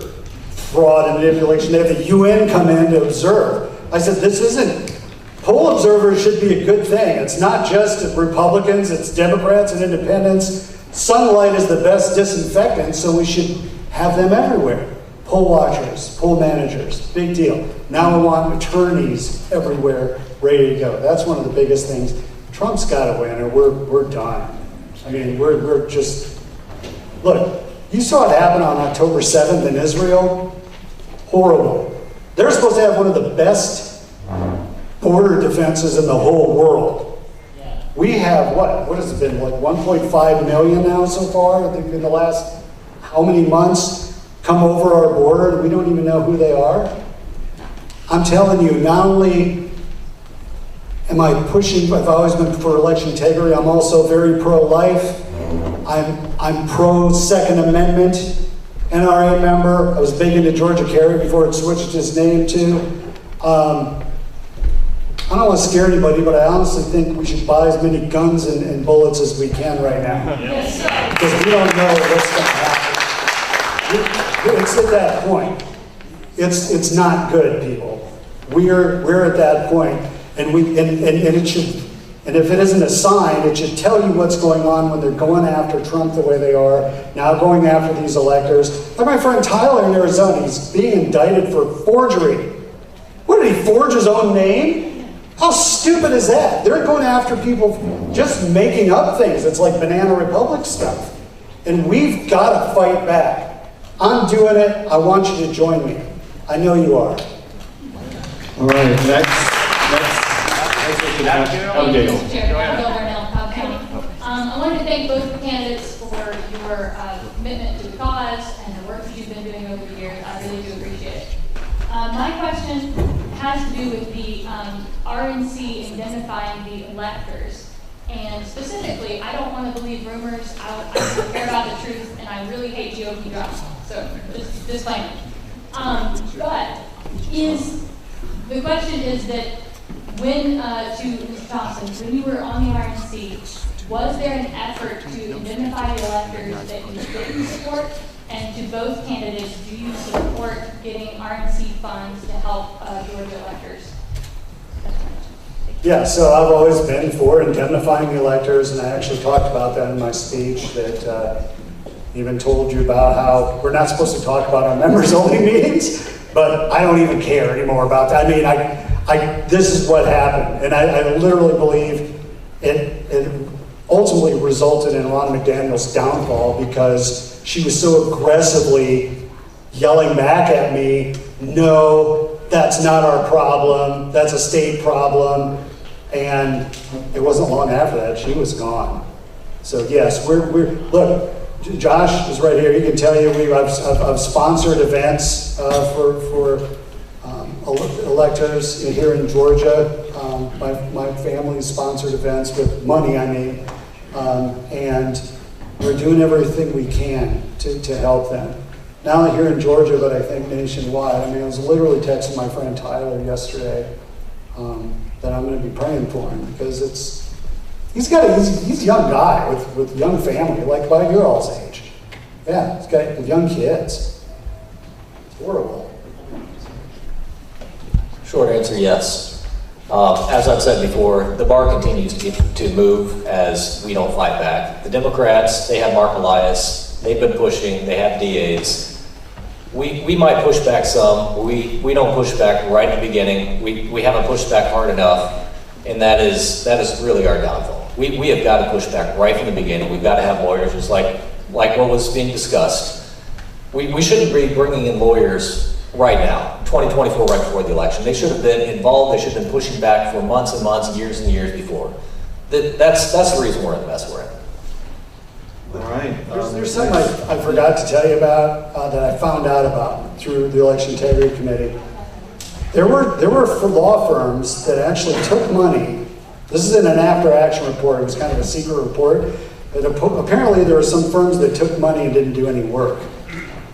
fraud and manipulation? They have the UN come in to observe. I said, this isn't, poll observers should be a good thing. It's not just Republicans, it's Democrats and independents. Sunlight is the best disinfectant, so we should have them everywhere. Poll watchers, poll managers, big deal. Now we want attorneys everywhere, ready to go. That's one of the biggest things. Trump's got to win, or we're done. I mean, we're just, look, you saw it happen on October 7th in Israel. Horrible. They're supposed to have one of the best border defenses in the whole world. We have, what has it been, like 1.5 million now so far, I think in the last how many months, come over our border and we don't even know who they are? I'm telling you, not only am I pushing, I've always been for election integrity, I'm also very pro-life. I'm pro-Second Amendment, NRA member. I was big into Georgia Carey before it switched its name to. I don't want to scare anybody, but I honestly think we should buy as many guns and bullets as we can right now. Yes, sir. Because we don't know what's going to happen. It's at that point. It's not good, people. We're at that point, and it should. And if it isn't a sign, it should tell you what's going on when they're going after Trump the way they are, now going after these electors. Like my friend Tyler in Arizona, he's being indicted for forgery. What, did he forge his own name? How stupid is that? They're going after people just making up things. It's like Banana Republic stuff. And we've got to fight back. I'm doing it. I want you to join me. I know you are. All right, next. Mr. Chair, Cobb County. I wanted to thank both candidates for your commitment to the cause and the work that you've been doing over the years. I really do appreciate it. My question has to do with the RNC indemnifying the electors. And specifically, I don't want to believe rumors. I don't care about the truth, and I really hate GOP drama. So, just disclaimer. But the question is that when, to Mr. Thompson, when you were on the RNC, was there an effort to indemnify the electors that you didn't support? And to both candidates, do you support getting RNC funds to help Georgia electors? Yeah, so I've always been for indemnifying the electors, and I actually talked about that in my speech, that even told you about how we're not supposed to talk about our members-only meetings, but I don't even care anymore about that. I mean, this is what happened, and I literally believe it ultimately resulted in Ron McDaniel's downfall because she was so aggressively yelling back at me, no, that's not our problem, that's a state problem, and it wasn't long after that, she was gone. So yes, look, Josh is right here, he can tell you, I've sponsored events for electors here in Georgia. My family sponsored events with money, I mean, and we're doing everything we can to help them. Not only here in Georgia, but I think nationwide. I mean, I was literally texting my friend Tyler yesterday that I'm going to be praying for him because he's a young guy with young family, like about your all's age. Yeah, he's got young kids. It's horrible. Short answer, yes. As I've said before, the bar continues to move as we don't fight back. The Democrats, they have Mark Elias, they've been pushing, they have DAs. We might push back some, we don't push back right at the beginning, we haven't pushed back hard enough, and that is really our downfall. We have got to push back right from the beginning. We've got to have lawyers, just like what was being discussed. We shouldn't be bringing in lawyers right now, 2024, right before the election. They should have been involved, they should have been pushing back for months and months, years and years before. That's the reason we're in the mess we're in. All right. There's something I forgot to tell you about that I found out about through the Election Integrity Committee. There were law firms that actually took money. This is in an after-action report. It was kind of a secret report. But apparently there were some firms that took money and didn't do any work.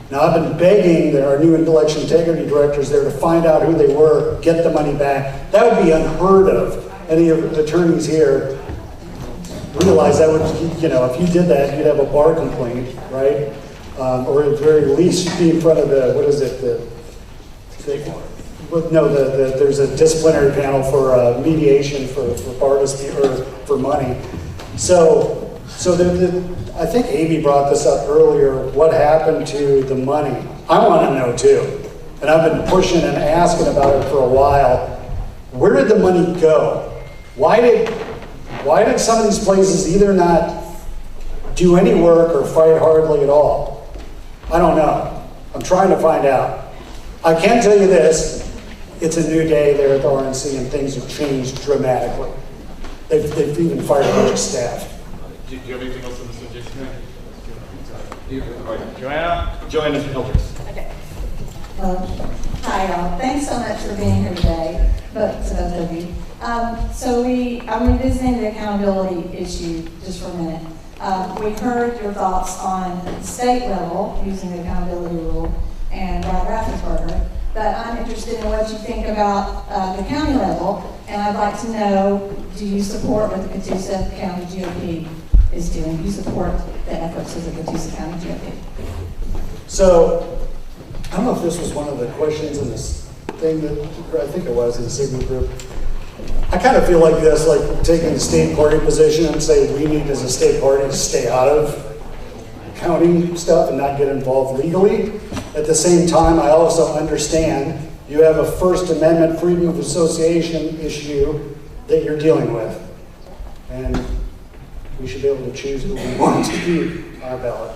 Now I've been begging our new election integrity directors there to find out who they were, get the money back. That would be unheard of. Any of the attorneys here realize that would, if you did that, you'd have a bar complaint, right? Or at the very least, be in front of there's a disciplinary panel for mediation for bar dispute or for money. So I think Amy brought this up earlier. What happened to the money? I want to know too, and I've been pushing and asking about it for a while. Where did the money go? Why did some of these places either not do any work or fight hardly at all? I don't know. I'm trying to find out. I can tell you this, it's a new day there at the RNC and things have changed dramatically. They've even fired a bunch of staff. Do you have anything else on this one, Jason? All right, Joanna Elders. Okay. Hi, y'all. Thanks so much for being here today, both of you. I'm revisiting the accountability issue just for a minute. We heard your thoughts on the state level using the accountability rule and Brad Raffensperger, but I'm interested in what you think about the county level, and I'd like to know, do you support what the Catoosa County GOP is doing? Do you support the efforts of the Catoosa County GOP? So, I don't know if this was one of the questions in this thing that, I think it was in the Sigma group. I kind of feel like this, like taking the state party position and say we need as a state party to stay out of county stuff and not get involved legally. At the same time, I also understand you have a First Amendment freedom of association issue that you're dealing with. And we should be able to choose who we want to be our ballot.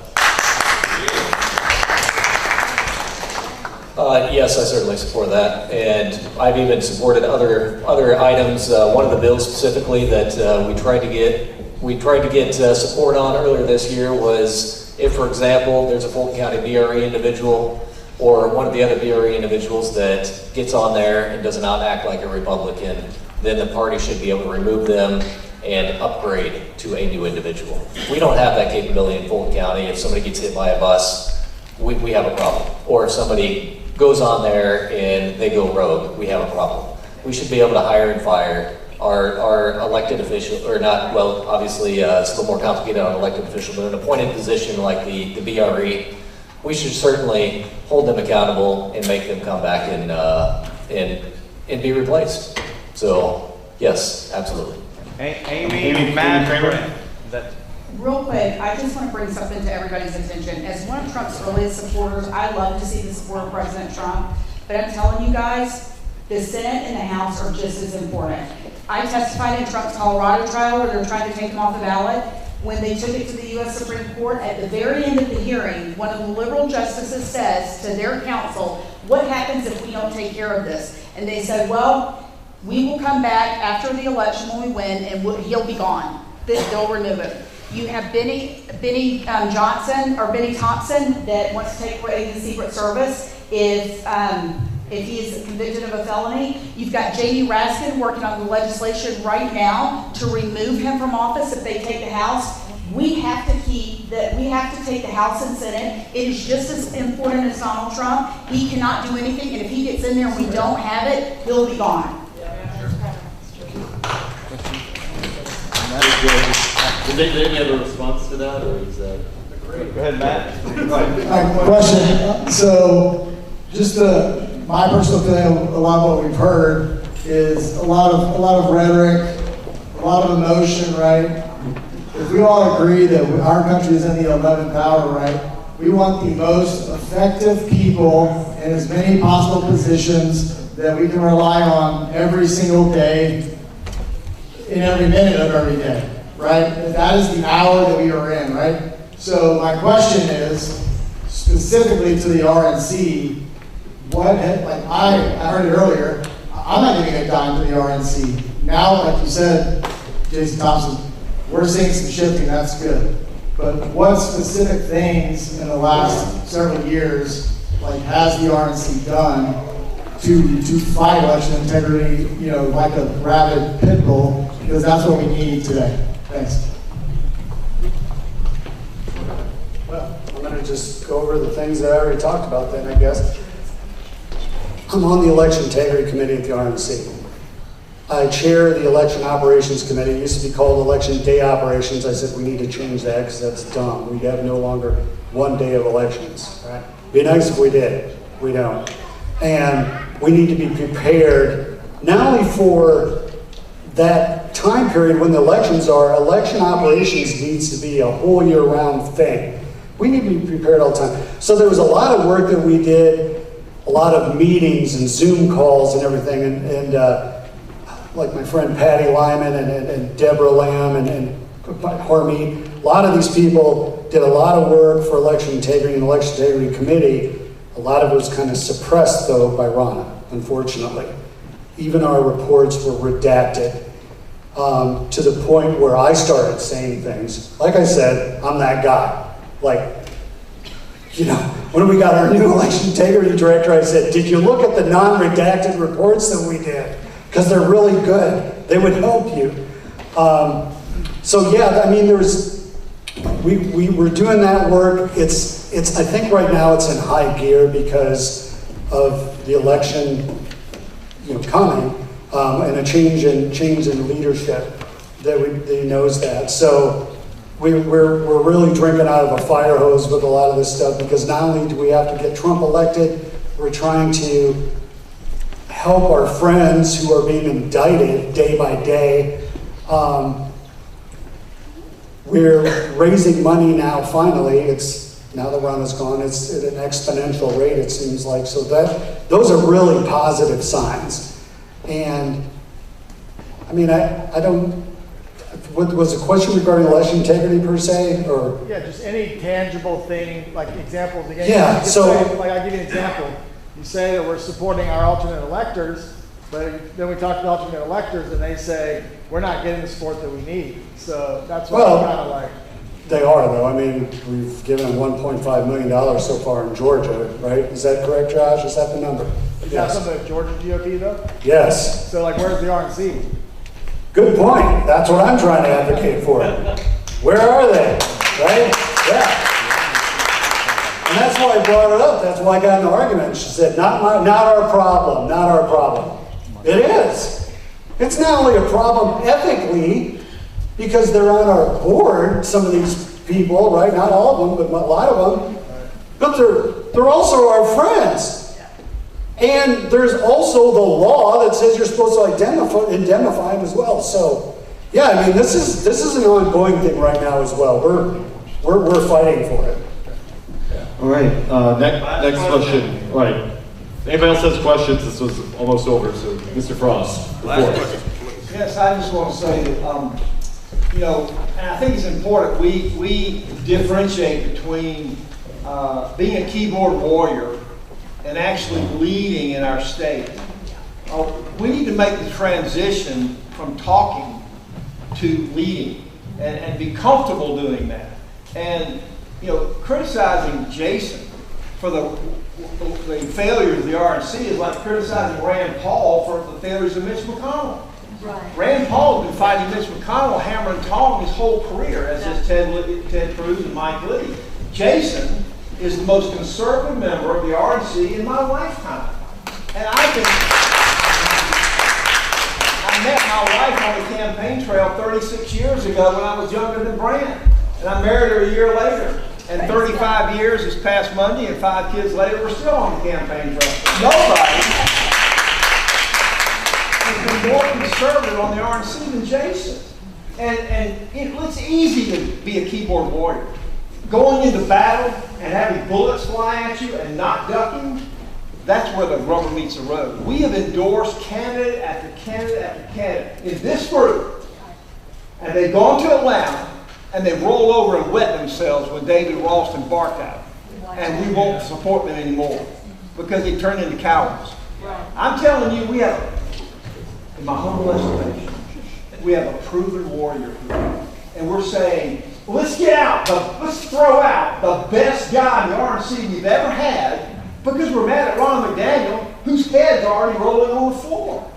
Yes, I certainly support that, and I've even supported other items. One of the bills specifically that we tried to get support on earlier this year was if, for example, there's a Fulton County BRE individual or one of the other BRE individuals that gets on there and does not act like a Republican, then the party should be able to remove them and upgrade to a new individual. We don't have that capability in Fulton County. If somebody gets hit by a bus, we have a problem. Or if somebody goes on there and they go rogue, we have a problem. We should be able to hire and fire our elected official, or not, well, obviously it's a little more complicated on an elected official, but an appointed position like the BRE, we should certainly hold them accountable and make them come back and be replaced. So Yes, absolutely. Amy, Matt, Kramer. Real quick, I just want to bring something to everybody's attention. As one of Trump's earliest supporters, I love to see the support of President Trump, but I'm telling you guys, the Senate and the House are just as important. I testified in Trump's Colorado trial where they were trying to take him off the ballot. When they took it to the U.S. Supreme Court, at the very end of the hearing, one of the liberal justices says to their counsel, what happens if we don't take care of this? And they said, well, we will come back after the election when we win and he'll be gone. They'll remove him. You have Benny Thompson that wants to take away the Secret Service if he is convicted of a felony. You've got J.D. Raskin working on the legislation right now to remove him from office if they take the House. We have to take the House and Senate. It is just as important as Donald Trump. He cannot do anything, and if he gets in there and we don't have it, he'll be gone. Did they have a response to that, or is that? Go ahead, Matt. Question. So, just my personal feeling, a lot of what we've heard is a lot of rhetoric, a lot of emotion, right? If we all agree that our country is in the 11th hour, right? We want the most effective people in as many possible positions that we can rely on every single day, in every minute of every day, right? That is the hour that we are in, right? So my question is, specifically to the RNC, I heard it earlier, I'm not giving a dime to the RNC. Now, like you said, Jason Thompson, we're seeing some shifting, that's good. But what specific things in the last several years, has the RNC done to fight election integrity, like a rabid pit bull, because that's what we need today. Thanks. Well, I'm going to just go over the things that I already talked about then, I guess. I'm on the Election Integrity Committee at the RNC. I chair the Election Operations Committee. It used to be called Election Day Operations. I said we need to change that because that's dumb. We have no longer one day of elections. Right? Be nice if we did. We don't. And we need to be prepared not only for that time period when the elections are. Election operations needs to be a whole year-round thing. We need to be prepared all the time. So there was a lot of work that we did, a lot of meetings and Zoom calls and everything, and like my friend Patty Lyman and Deborah Lamb and Harmeet, a lot of these people did a lot of work for election integrity and election integrity committee. A lot of it was kind of suppressed, though, by Ronna, unfortunately. Even our reports were redacted to the point where I started saying things. Like I said, I'm that guy. When we got our new election integrity director, I said, did you look at the non-redacted reports that we did? Because they're really good. They would help you. So yeah, I mean, we were doing that work. I think right now it's in high gear because of the election, coming, and a change in leadership that knows that. So we're really drinking out of a fire hose with a lot of this stuff, because not only do we have to get Trump elected, we're trying to help our friends who are being indicted day by day. We're raising money now, finally. Now that Ron is gone, it's at an exponential rate, it seems like. So those are really positive signs. And I mean, I don't, was the question regarding election integrity per se, or? Yeah, just any tangible thing, like examples. Again, yeah, so. I'll give you an example. You say that we're supporting our alternate electors, but then we talk to alternate electors and they say, we're not getting the support that we need. So that's what I'm kind of like. They are, though. I mean, we've given them $1.5 million so far in Georgia, right? Is that correct, Josh? Is that the number? Is that from the Georgia GOP, though? Yes. So, where's the RNC? Good point. That's what I'm trying to advocate for. Where are they? Right? Yeah. And that's why I brought it up. That's why I got in the argument. She said, not our problem, not our problem. It is. It's not only a problem ethically, because they're on our board, some of these people, right? Not all of them, but a lot of them. But they're also our friends. And there's also the law that says you're supposed to indemnify them as well. So, yeah, I mean, this is an ongoing thing right now as well. We're fighting for it. All right, next question. All right. Anybody else has questions? This was almost over, so Mr. Frost. Last question. Yes, I just want to say that, you know, and I think it's important, we differentiate between being a keyboard warrior and actually leading in our state. We need to make the transition from talking to leading and be comfortable doing that. And, you know, criticizing Jason for the failures of the RNC is like criticizing Rand Paul for the failures of Mitch McConnell. Right. Rand Paul has been fighting Mitch McConnell hammer and tong his whole career, as has Ted Cruz and Mike Lee. Jason is the most conservative member of the RNC in my lifetime. And I met my wife on the campaign trail 36 years ago when I was younger than Brand. And I married her a year later. And 35 years this past Monday, and 5 kids later, we're still on the campaign trail. Nobody has been more conservative on the RNC than Jason. And it's easy to be a keyboard warrior. Going into battle and having bullets fly at you and not ducking, that's where the rubber meets the road. We have endorsed candidate after candidate after candidate in this group, and they've gone to Atlanta, and they roll over and wet themselves when David Ralston barked at them. And we won't support them anymore because they turned into cowards. I'm telling you, we have, in my humble estimation, we have a proven warrior here. And we're saying, let's get out, let's throw out the best guy in the RNC we've ever had because we're mad at Ron McDaniel, whose head's already rolling on the floor.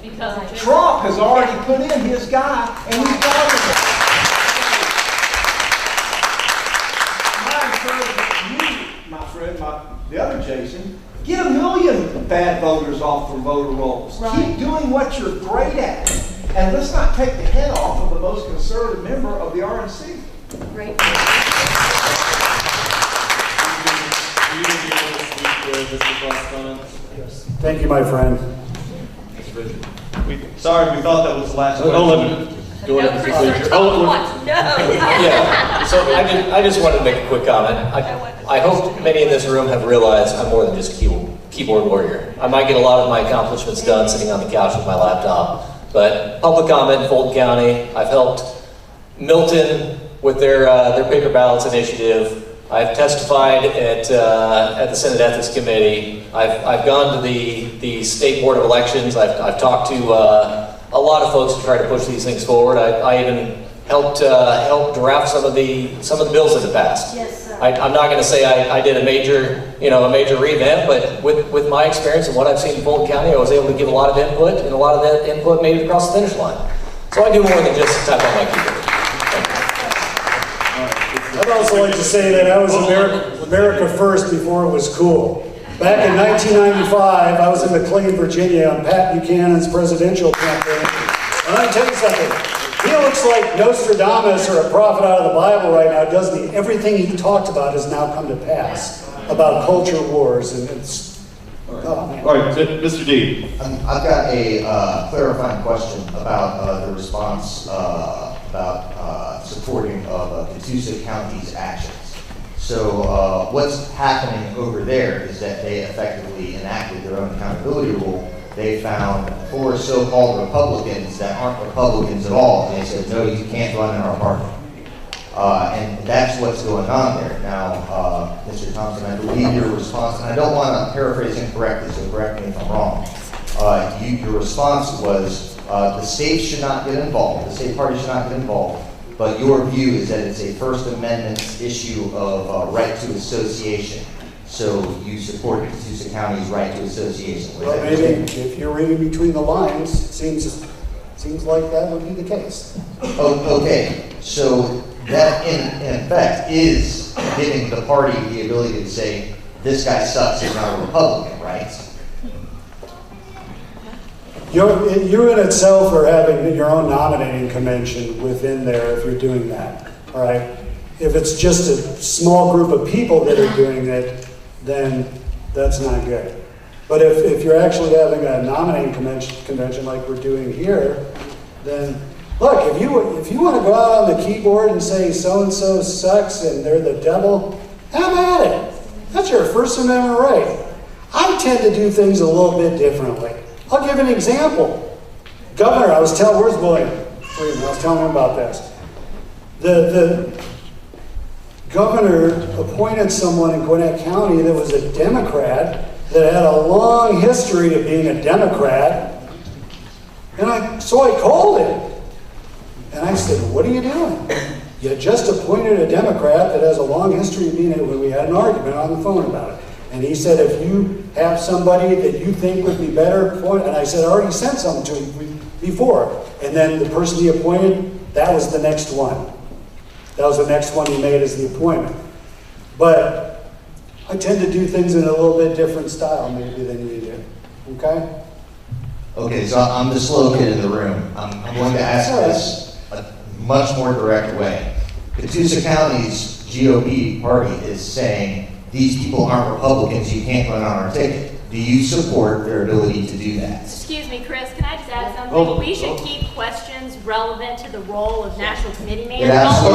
Trump has already put in his guy, and we've got him. My friend, the other Jason, get 1 million bad voters off the voter rolls. Right. Keep doing what you're great at. And let's not take the head off of the most conservative member of the RNC. Great. Thank you, my friend. Sorry, we thought that was the last question. Go ahead, Mr. Frazier. Yeah, so I just wanted to make a quick comment. I hope many in this room have realized I'm more than just a keyboard warrior. I might get a lot of my accomplishments done sitting on the couch with my laptop, but public comment in Fulton County, I've helped Milton with their paper ballots initiative. I've testified at the Senate Ethics Committee. I've gone to the State Board of Elections. I've talked to a lot of folks to try to push these things forward. I even helped draft some of the bills that have passed. Yes, sir. I'm not going to say I did a major revamp, but with my experience and what I've seen in Fulton County, I was able to give a lot of input, and a lot of that input made it across the finish line. So I do more than just type on my keyboard. I'd also like to say that I was America First before it was cool. Back in 1995, I was in McLean, Virginia on Pat Buchanan's presidential campaign. And I'll tell you something, he looks like Nostradamus or a prophet out of the Bible right now, doesn't he? Everything he talked about has now come to pass, about culture wars, and it's, oh man. All right, Mr. D. I've got a clarifying question about the response about supporting of Catoosa County's actions. So what's happening over there is that they effectively enacted their own accountability rule. They found 4 so-called Republicans that aren't Republicans at all, and they said, no, you can't run in our party. And that's what's going on there. Now, Mr. Thompson, I believe your response, and I don't want to paraphrase incorrectly, so correct me if I'm wrong. Your response was the state should not get involved, the state party should not get involved, but your view is that it's a First Amendment issue of right to association. So you support Catoosa County's right to association. Well, maybe if you're reading between the lines, it seems like that would be the case. Oh, okay, so that in effect is giving the party the ability to say, this guy sucks, he's not a Republican, right? You in itself are having your own nominating convention within there if you're doing that, all right? If it's just a small group of people that are doing it, then that's not good. But if you're actually having a nominating convention like we're doing here, then look, if you want to go out on the keyboard and say so-and-so sucks and they're the devil, have at it. That's your First Amendment right. I tend to do things a little bit differently. I'll give an example. Governor, where's William? I was telling him about this. The governor appointed someone in Gwinnett County that was a Democrat that had a long history of being a Democrat. So I called him. And I said, what are you doing? You just appointed a Democrat that has a long history of being able, we had an argument on the phone about it. And he said, if you have somebody that you think would be better, and I said, I already sent something to him before. And then the person he appointed, that was the next one. That was the next one he made as the appointment. But I tend to do things in a little bit different style maybe than you do, okay? Okay, so I'm dislocated in the room. I'm going to ask this a much more direct way. Catoosa County's GOP party is saying, these people aren't Republicans, you can't run on our ticket. Do you support their ability to do that? Excuse me, Chris, can I just add something? We should keep questions relevant to the role of National Committeeman. First of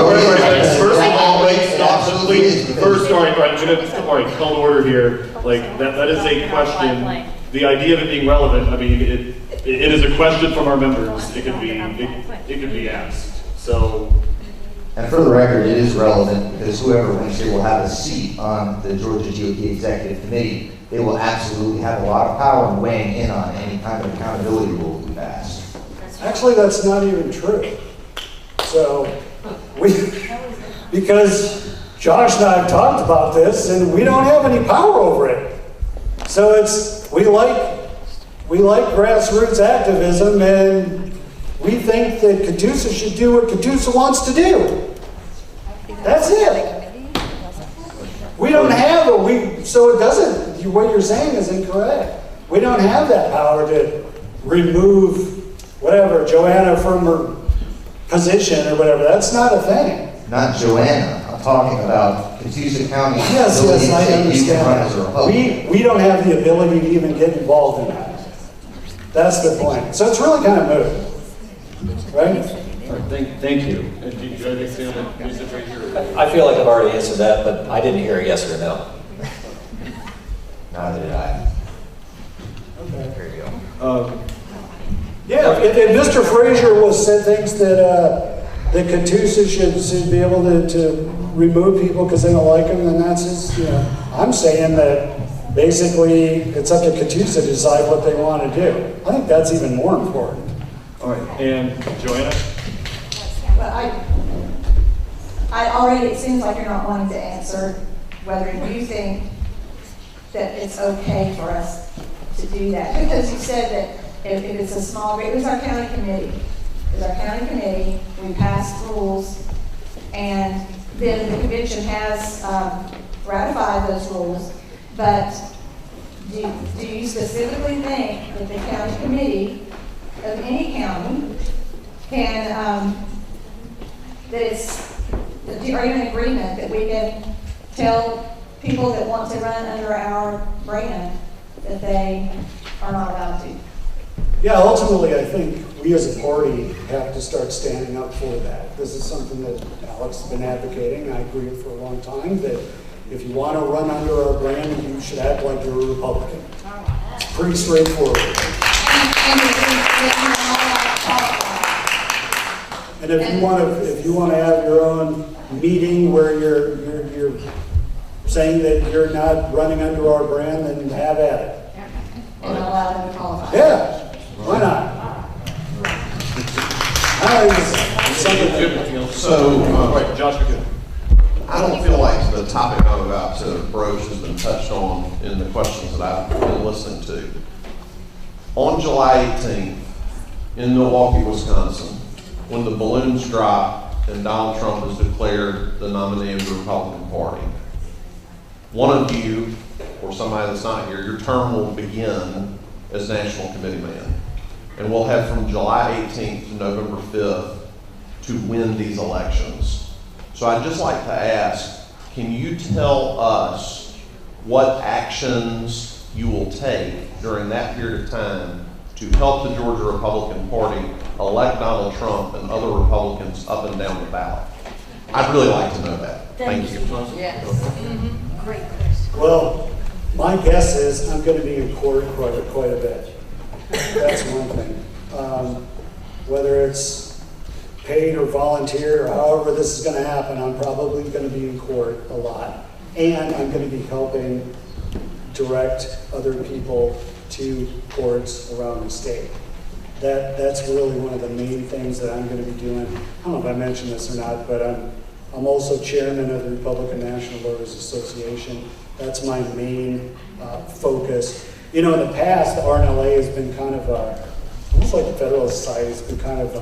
all, stop, please. First, all right, call to order here. Like, that is a question. The idea of it being relevant, I mean, it is a question from our members. It could be asked. So. And for the record, it is relevant because whoever wins here will have a seat on the Georgia GOP Executive Committee. They will absolutely have a lot of power in weighing in on any kind of accountability rule we pass. Actually, that's not even true. So, because Josh and I have talked about this, and we don't have any power over it. So we like grassroots activism, and we think that Catoosa should do what Catoosa wants to do. That's it. We don't have so it doesn't, what you're saying is incorrect. We don't have that power to remove whatever, Joanna from her position or whatever. That's not a thing. Not Joanna. I'm talking about Catoosa County. Yes, I understand. We don't have the ability to even get involved in that. That's the point. So it's really kind of moot. Right? All right, thank you. I feel like I've already answered that, but I didn't hear a yes or a no. Neither did I. Okay. Here you go. Yeah, if Mr. Frazier said things that Catoosa should be able to remove people because they don't like him, then that's his, I'm saying that basically it's up to Catoosa to decide what they want to do. I think that's even more important. All right, and Joanna? Well, it seems like you're not wanting to answer whether you think that it's okay for us to do that. Because you said that if it's a small group, it was our county committee. It was our county committee, we passed rules, and then the convention has ratified those rules. But do you specifically think that the county committee of any county can, are you in agreement that we can tell people that want to run under our brand that they are not allowed to? Yeah, ultimately, I think we as a party have to start standing up for that. This is something that Alex has been advocating. I agree with for a long time that if you want to run under our brand, you should act like you're a Republican. It's pretty straightforward. And if you want to have your own meeting where you're saying that you're not running under our brand, then have at it. And allow them to qualify. Yeah, why not? Right, Josh, you're good. I don't feel like the topic I'm about to broach has been touched on in the questions that I've been listening to. On July 18th, in Milwaukee, Wisconsin, when the balloons dropped and Donald Trump was declared the nominee of the Republican Party, one of you, or somebody that's not here, your term will begin as National Committeeman. And we'll have from July 18th to November 5th to win these elections. So I'd just like to ask, can you tell us what actions you will take during that period of time to help the Georgia Republican Party elect Donald Trump and other Republicans up and down the ballot? I'd really like to know that. Thank you. Yes. Great question. Well, my guess is I'm going to be in court quite a bit. That's one thing. Whether it's paid or volunteer or however this is going to happen, I'm probably going to be in court a lot. And I'm going to be helping direct other people to courts around the state. That's really one of the main things that I'm going to be doing. I don't know if I mentioned this or not, but I'm also chairman of the Republican National Lawyers Association. That's my main focus. You know, in the past, the RNLA has been kind of almost like the Federalist Society has been kind of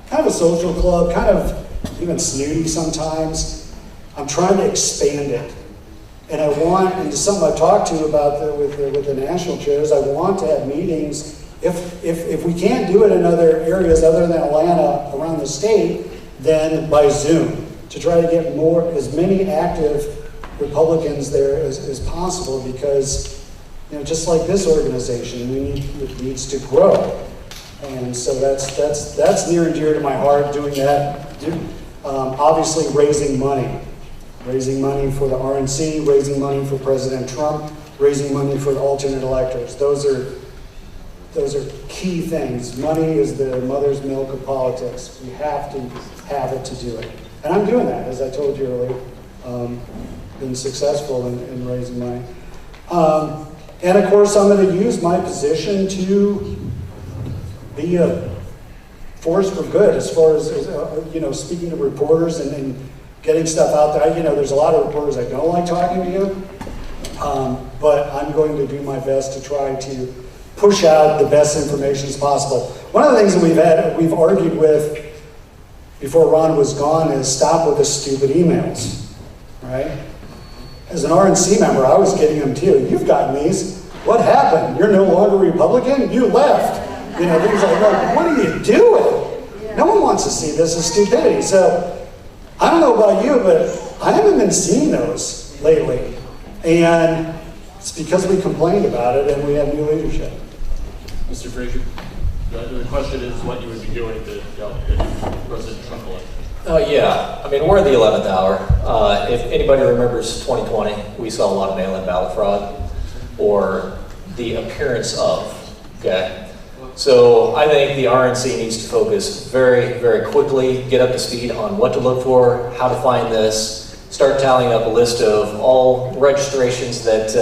kind of a social club, kind of even snooty sometimes. I'm trying to expand it. And I want, and something I've talked to about with the national chairs, I want to have meetings, if we can't do it in other areas other than Atlanta around the state, then by Zoom, to try to get as many active Republicans there as possible, because, you know, just like this organization, it needs to grow. And so that's near and dear to my heart, doing that. Obviously raising money for the RNC, raising money for President Trump, raising money for the alternate electors. Those are key things. Money is the mother's milk of politics. We have to have it to do it. And I'm doing that, as I told you earlier. Been successful in raising money. And of course, I'm going to use my position to be a force for good as far as speaking to reporters and getting stuff out there. You know, there's a lot of reporters that don't like talking to you, but I'm going to do my best to try to push out the best information as possible. One of the things that we've argued with before Ron was gone is stop with the stupid emails, right? As an RNC member, I was getting them too. You've gotten these. What happened? You're no longer Republican? You left. You know, things like that. What are you doing? No one wants to see this as stupidity. So I don't know about you, but I haven't been seeing those lately. And it's because we complained about it and we have new leadership. Mr. Frazier, the question is what you would be doing to get President Trump elected. Yeah, I mean, we're in the 11th hour. If anybody remembers 2020, we saw a lot of mail-in ballot fraud, or the appearance of, okay? So I think the RNC needs to focus very, very quickly, get up to speed on what to look for, how to find this, start tallying up a list of all registrations that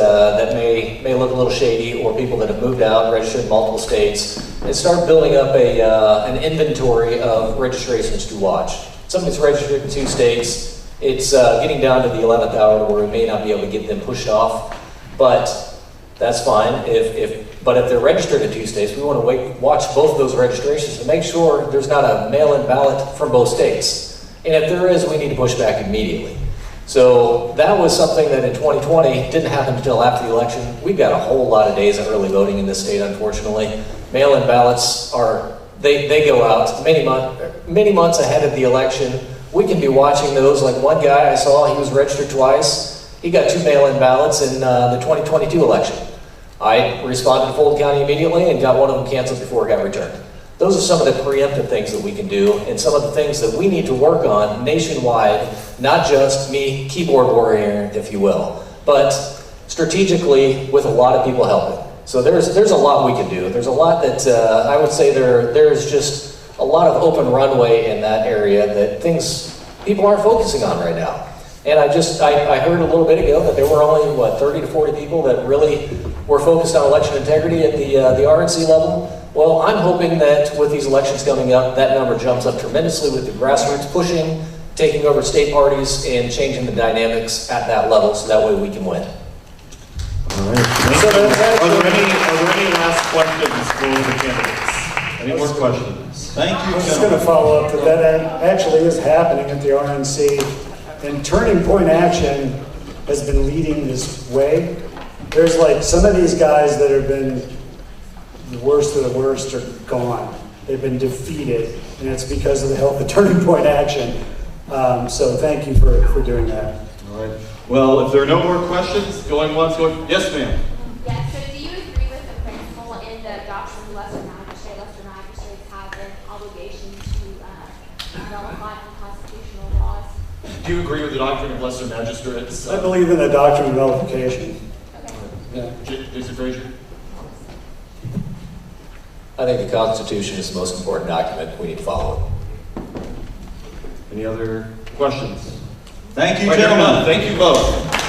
may look a little shady, or people that have moved out, registered in multiple states, and start building up an inventory of registrations to watch. Somebody's registered in 2 states. It's getting down to the 11th hour where we may not be able to get them pushed off, but that's fine. But if they're registered in 2 states, we want to watch both of those registrations to make sure there's not a mail-in ballot from both states. And if there is, we need to push back immediately. So that was something that in 2020 didn't happen until after the election. We've got a whole lot of days of early voting in this state, unfortunately. Mail-in ballots they go out many months ahead of the election. We can be watching those. Like one guy I saw, he was registered twice. He got 2 mail-in ballots in the 2022 election. I responded to Fulton County immediately and got one of them canceled before it got returned. Those are some of the preemptive things that we can do, and some of the things that we need to work on nationwide, not just me, keyboard warrior, if you will, but strategically with a lot of people helping. So there's a lot we can do. There's a lot that I would say there's just a lot of open runway in that area that people aren't focusing on right now. And I heard a little bit ago that there were only 30 to 40 people that really were focused on election integrity at the RNC level. Well, I'm hoping that with these elections coming up, that number jumps up tremendously with the grassroots pushing, taking over state parties, and changing the dynamics at that level so that way we can win. All right. Are there any last questions for the candidates? Any more questions? Thank you. I'm just going to follow up that actually is happening at the RNC, and Turning Point Action has been leading this way. There's like some of these guys that have been the worst of the worst are gone. They've been defeated, and it's because of the help of Turning Point Action. So thank you for doing that. All right. Well, if there are no more questions, going once, going, yes, ma'am. Yeah, so do you agree with the principle in the doctrine of lesser magistrate? Lesser magistrates have an obligation to nullify unconstitutional laws. Do you agree with the doctrine of lesser magistrates? I believe in the doctrine of nullification. Yeah. Jason Frazier? I think the Constitution is the most important document. We need to follow it. Any other questions? Thank you, Right, gentlemen. Thank you both.